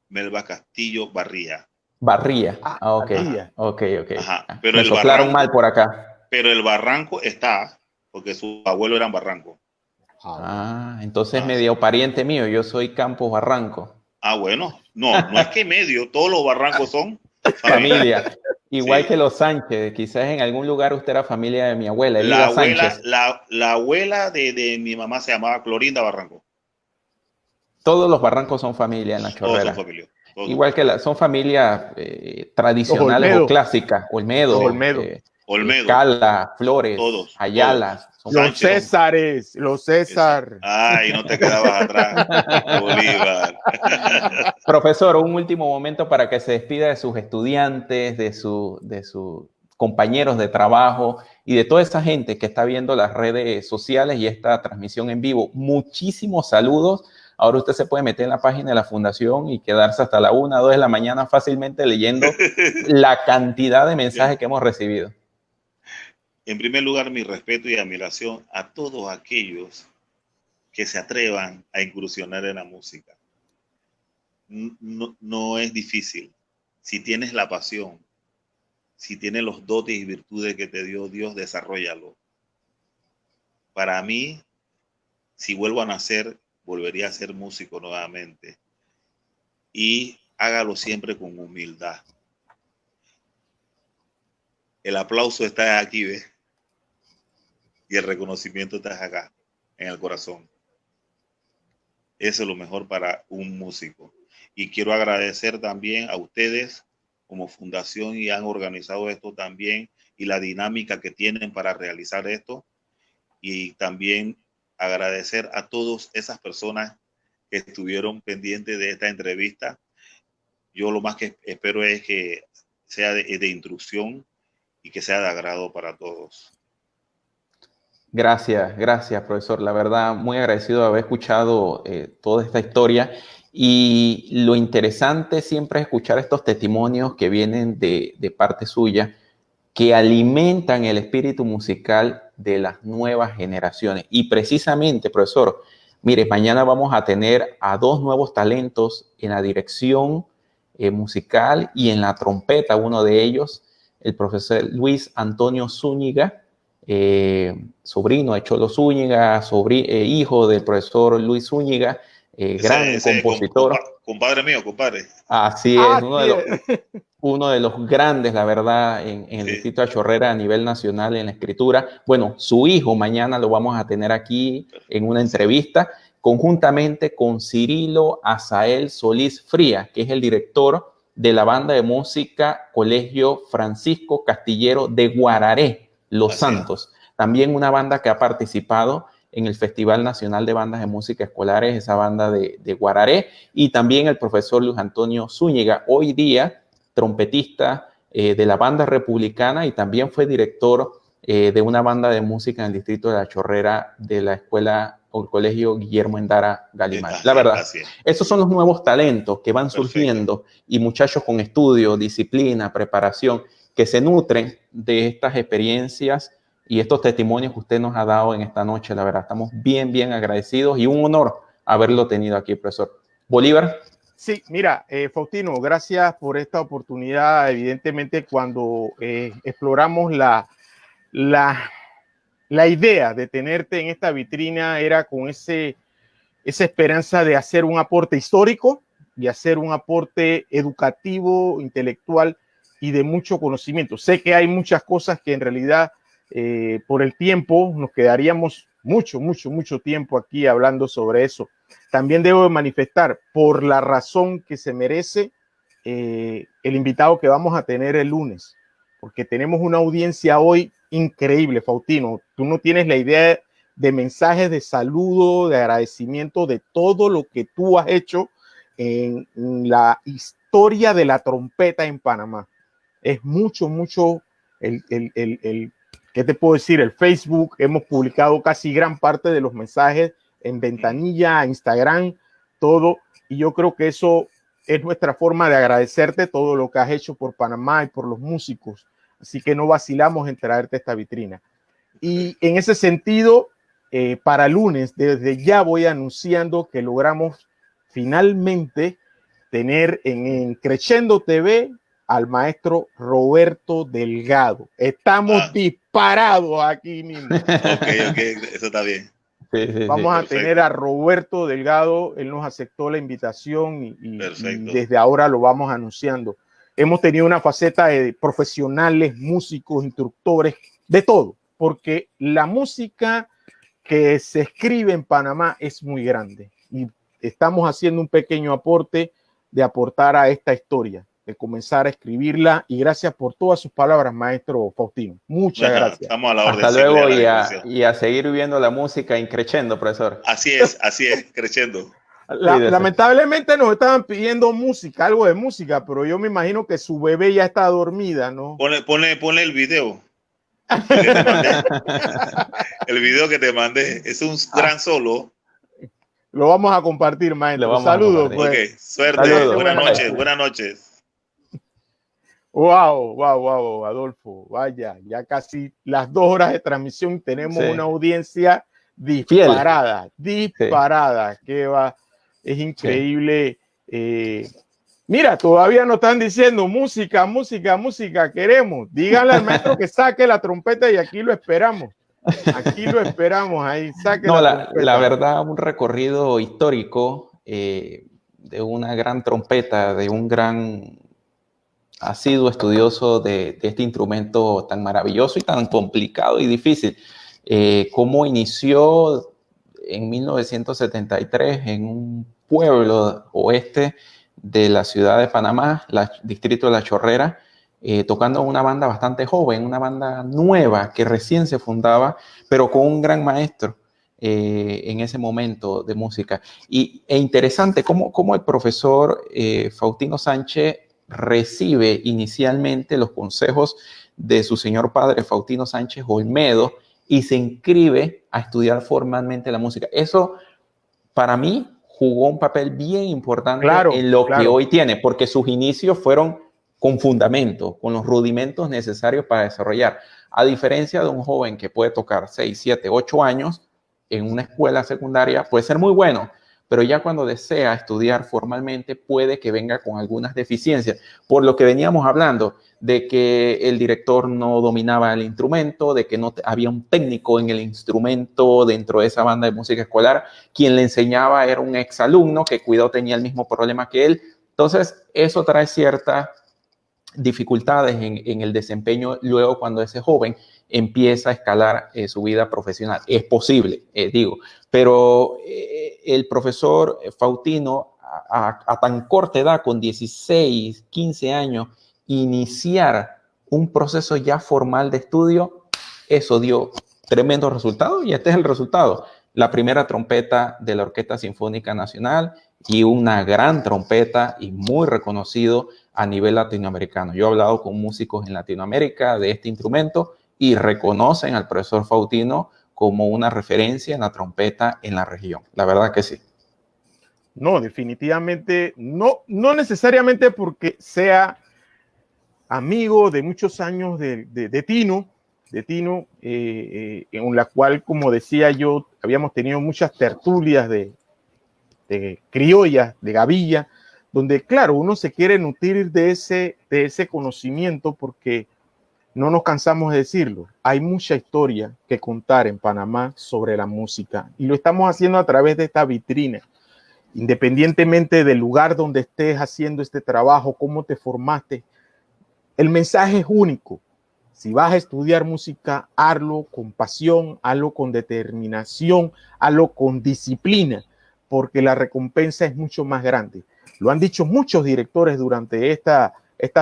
Melba Castillo Barría. Barría. Ok. Barría. Ok. Ajá. Pero me el soplaron Barranco, mal por acá. Pero el Barranco está, porque su abuelo era en Barranco. Entonces medio pariente mío, yo soy Campos Barranco. Bueno, no es que medio, todos los barrancos son familia. Igual sí. que los Sánchez, quizás en algún lugar usted era familia de mi abuela, la Sánchez. abuela de mi mamá se llamaba Clorinda Barranco. Todos los barrancos son familia en la Chorrera. Todos son familia. Igual que son familias tradicionales o clásicas. Olmedo. Olmedo. Cala, Flores, todos, Ayala. Los Césares, los César. Ay, no te quedabas atrás. Bolívar. Profesor, un último momento para que se despida de sus estudiantes, de sus compañeros de trabajo y de toda esa gente que está viendo las redes sociales y esta transmisión en vivo. Muchísimos saludos. Ahora usted se puede meter en la página de la fundación y quedarse hasta la 1 o 2 de la mañana fácilmente leyendo la cantidad de mensajes que hemos recibido. En primer lugar, mi respeto y admiración a todos aquellos que se atrevan a incursionar en la música. No es difícil. Si tienes la pasión, si tienes los dotes y virtudes que te dio Dios, desarróllalo. Para mí, si vuelvo a nacer, volvería a ser músico nuevamente. Y hágalo siempre con humildad. El aplauso está aquí, ¿ves? Y el reconocimiento está acá, en el corazón. Eso es lo mejor para un músico. Y quiero agradecer también a ustedes como fundación y han organizado esto también y la dinámica que tienen para realizar esto. Y también agradecer a todas esas personas que estuvieron pendientes de esta entrevista. Yo lo más que espero es que sea de instrucción y que sea de agrado para todos. Gracias, profesor. La verdad, muy agradecido de haber escuchado toda esta historia. Y lo interesante siempre es escuchar estos testimonios que vienen de parte suya, que alimentan el espíritu musical de las nuevas generaciones. Y precisamente, profesor, mire, mañana vamos a tener a 2 nuevos talentos en la dirección musical y en la trompeta, uno de ellos, el profesor Luis Antonio Zúñiga, sobrino de Cholo Zúñiga, hijo del profesor Luis Zúñiga, gran compositor. Compadre mío, compadre. Así es, uno de los grandes, la verdad, en el distrito de Chorrera a nivel nacional en la escritura. Bueno, su hijo mañana lo vamos a tener aquí en una entrevista, conjuntamente con Cirilo Azael Solís Fría, que es el director de la banda de música Colegio Francisco Castillero de Guararé, Los Santos. También una banda que ha participado en el Festival Nacional de Bandas de Música Escolares, esa banda de Guararé, y también el profesor Luis Antonio Zúñiga, hoy día trompetista de la banda republicana y también fue director de una banda de música en el distrito de La Chorrera de la escuela o el colegio Guillermo Endara Galimán. La verdad, esos son los nuevos talentos que van surgiendo y muchachos con estudio, disciplina, preparación, que se nutren de estas experiencias y estos testimonios que usted nos ha dado en esta noche. La verdad, estamos bien agradecidos y un honor haberlo tenido aquí, profesor. Bolívar. Sí, mira, Faustino, gracias por esta oportunidad. Evidentemente, cuando exploramos la la idea de tenerte en esta vitrina era con esa esperanza de hacer un aporte histórico y hacer un aporte educativo, intelectual y de mucho conocimiento. Sé que hay muchas cosas que en realidad por el tiempo nos quedaríamos mucho tiempo aquí hablando sobre eso. También debo de manifestar, por la razón que se merece, el invitado que vamos a tener el lunes, porque tenemos una audiencia hoy increíble, Faustino. Tú no tienes la idea de mensajes de saludo, de agradecimiento de todo lo que tú has hecho en la historia de la trompeta en Panamá. Es mucho ¿qué te puedo decir? El Facebook, hemos publicado casi gran parte de los mensajes en Ventanilla, Instagram, todo, y yo creo que eso es nuestra forma de agradecerte todo lo que has hecho por Panamá y por los músicos, así que no vacilamos en traerte esta vitrina. Y en ese sentido, para lunes, desde ya voy anunciando que logramos finalmente tener en Crescendo TV al maestro Roberto Delgado. Estamos disparados aquí mismo. Ok, eso está bien. Vamos a tener a Roberto Delgado, él nos aceptó la invitación y desde ahora lo vamos anunciando. Hemos tenido una faceta de profesionales, músicos, instructores, de todo, porque la música que se escribe en Panamá es muy grande y estamos haciendo un pequeño aporte de aportar a esta historia, de comenzar a escribirla, y gracias por todas sus palabras, maestro Faustino. Muchas gracias. Estamos a la orden. Hasta luego y a seguir viviendo la música y creciendo, profesor. Así es, creciendo. Lamentablemente nos estaban pidiendo música, algo de música, pero yo me imagino que su bebé ya está dormida, ¿no? Ponle el video. Que te mandé. El video que te mandé es un gran solo. Lo vamos a compartir, maestro. Saludos. Pues. Ok, suerte. Saludos. Buenas noches. Wow, Adolfo. Vaya, ya casi las 2 horas de transmisión tenemos una audiencia disparada. Que va. Es increíble. Mira, todavía nos están diciendo música. Queremos. Díganle al maestro que saque la trompeta y aquí lo esperamos. Ahí. Saque la verdad, un recorrido histórico de una gran trompeta, de un gran asiduo estudioso de este instrumento tan maravilloso y tan complicado y difícil. Cómo inició en 1973 en un pueblo oeste de la ciudad de Panamá, distrito de La Chorrera, tocando una banda bastante joven, una banda nueva que recién se fundaba, pero con un gran maestro en ese momento de música. E interesante cómo el profesor Faustino Sánchez recibe inicialmente los consejos de su señor padre Faustino Sánchez Olmedo y se inscribe a estudiar formalmente la música. Eso, para mí, jugó un papel bien importante en lo que hoy tiene, porque sus inicios fueron con fundamento, con los rudimentos necesarios para desarrollar. A diferencia de un joven que puede tocar 6, 7, 8 años en una escuela secundaria, puede ser muy bueno, pero ya cuando desea estudiar formalmente puede que venga con algunas deficiencias, por lo que veníamos hablando de que el director no dominaba el instrumento, de que no había un técnico en el instrumento dentro de esa banda de música escolar, quien le enseñaba era un exalumno que cuidado tenía el mismo problema que él. Entonces eso trae ciertas dificultades en el desempeño luego cuando ese joven empieza a escalar su vida profesional. Es posible, pero el profesor Faustino a tan corta edad, con 16, 15 años, iniciar un proceso ya formal de estudio, eso dio tremendo resultado y este es el resultado. La primera trompeta de la Orquesta Sinfónica Nacional y una gran trompeta y muy reconocido a nivel latinoamericano. Yo he hablado con músicos en Latinoamérica de este instrumento y reconocen al profesor Faustino como una referencia en la trompeta en la región. La verdad que sí. No, definitivamente, no necesariamente porque sea amigo de muchos años de Tino, en la cual, como decía yo, habíamos tenido muchas tertulias de criollas, de gavilla, donde, claro, uno se quiere nutrir de ese conocimiento porque no nos cansamos de decirlo, hay mucha historia que contar en Panamá sobre la música y lo estamos haciendo a través de esta vitrina. Independientemente del lugar donde estés haciendo este trabajo, cómo te formaste, el mensaje es único. Si vas a estudiar música, hazlo con pasión, hazlo con determinación, hazlo con disciplina, porque la recompensa es mucho más grande. Lo han dicho muchos directores durante estas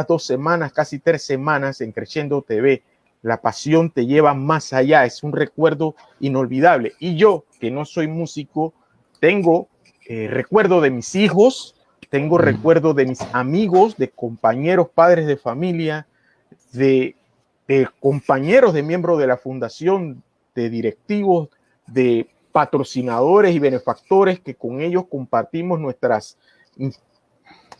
2 semanas, casi 3 semanas en Creciendo TV. La pasión te lleva más allá, es un recuerdo inolvidable. Y yo, que no soy músico, tengo recuerdo de mis hijos, tengo recuerdo de mis amigos, de compañeros, padres de familia, de compañeros de miembros de la fundación, de directivos, de patrocinadores y benefactores que con ellos compartimos nuestras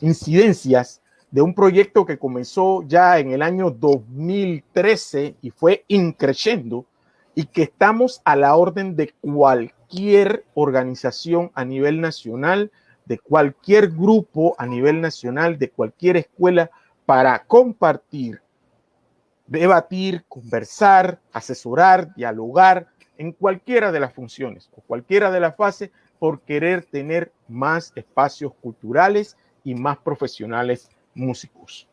incidencias de un proyecto que comenzó ya en el año 2013 y fue increciendo y que estamos a la orden de cualquier organización a nivel nacional, de cualquier grupo a nivel nacional, de cualquier escuela para compartir, debatir, conversar, asesorar, dialogar en cualquiera de las funciones o cualquiera de las fases por querer tener más espacios culturales y más profesionales músicos.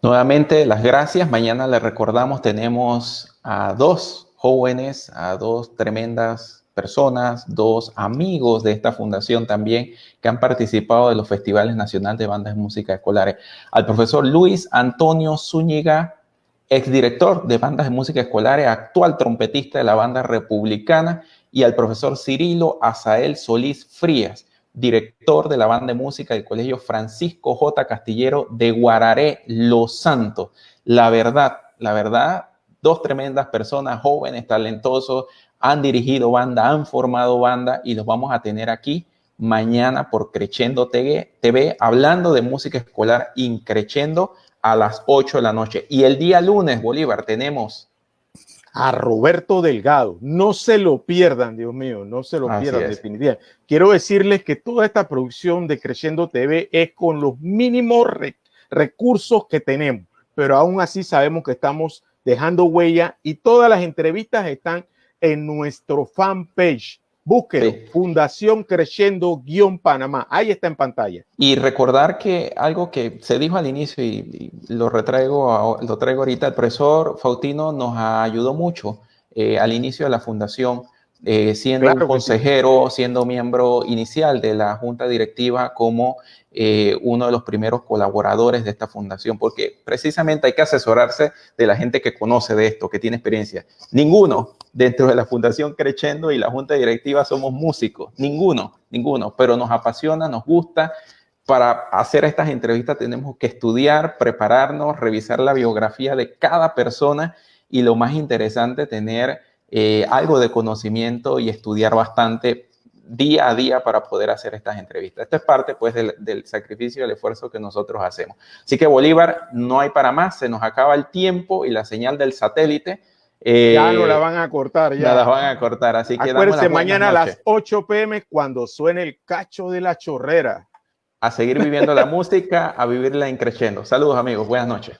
Nuevamente, las gracias. Mañana les recordamos, tenemos a 2 jóvenes, a 2 tremendas personas, 2 amigos de esta fundación también que han participado de los festivales nacionales de bandas de música escolares. Al profesor Luis Antonio Zúñiga, exdirector de bandas de música escolares, actual trompetista de la banda republicana, y al profesor Cirilo Azael Solís Frías, director de la banda de música del Colegio Francisco J. Castillero de Guararé, Los Santos. La verdad, 2 tremendas personas, jóvenes, talentosos, han dirigido banda, han formado banda y los vamos a tener aquí mañana por Creciendo TV, hablando de música escolar Increciendo a las 8 de la noche. Y el día lunes, Bolívar, tenemos a Roberto Delgado. No se lo pierdan, Dios mío, no se lo pierdan definitivamente. Quiero decirles que toda esta producción de Creciendo TV es con los mínimos recursos que tenemos, pero aún así sabemos que estamos dejando huella y todas las entrevistas están en nuestro fanpage. Búsquelo, sí. Fundación Creciendo-Panamá. Ahí está en pantalla. Y recordar que algo que se dijo al inicio y lo traigo ahorita, el profesor Faustino nos ayudó mucho al inicio de la fundación, siendo claro un consejero, sí. Siendo miembro inicial de la junta directiva como uno de los primeros colaboradores de esta fundación, porque precisamente hay que asesorarse de la gente que conoce de esto, que tiene experiencia. Ninguno dentro de la Fundación Creciendo y la junta directiva somos músicos, ninguno, pero nos apasiona, nos gusta. Para hacer estas entrevistas tenemos que estudiar, prepararnos, revisar la biografía de cada persona y lo más interesante, tener algo de conocimiento y estudiar bastante día a día para poder hacer estas entrevistas. Esto es parte pues del sacrificio y del esfuerzo que nosotros hacemos. Así que Bolívar, no hay para más, se nos acaba el tiempo y la señal del satélite. Ya no la van a cortar. Ya la van a cortar, así que acuérdense, mañana a las 8 p.m. cuando suene el cacho de la chorrera. A seguir viviendo la música, a vivirla Increciendo. Saludos amigos, buenas noches.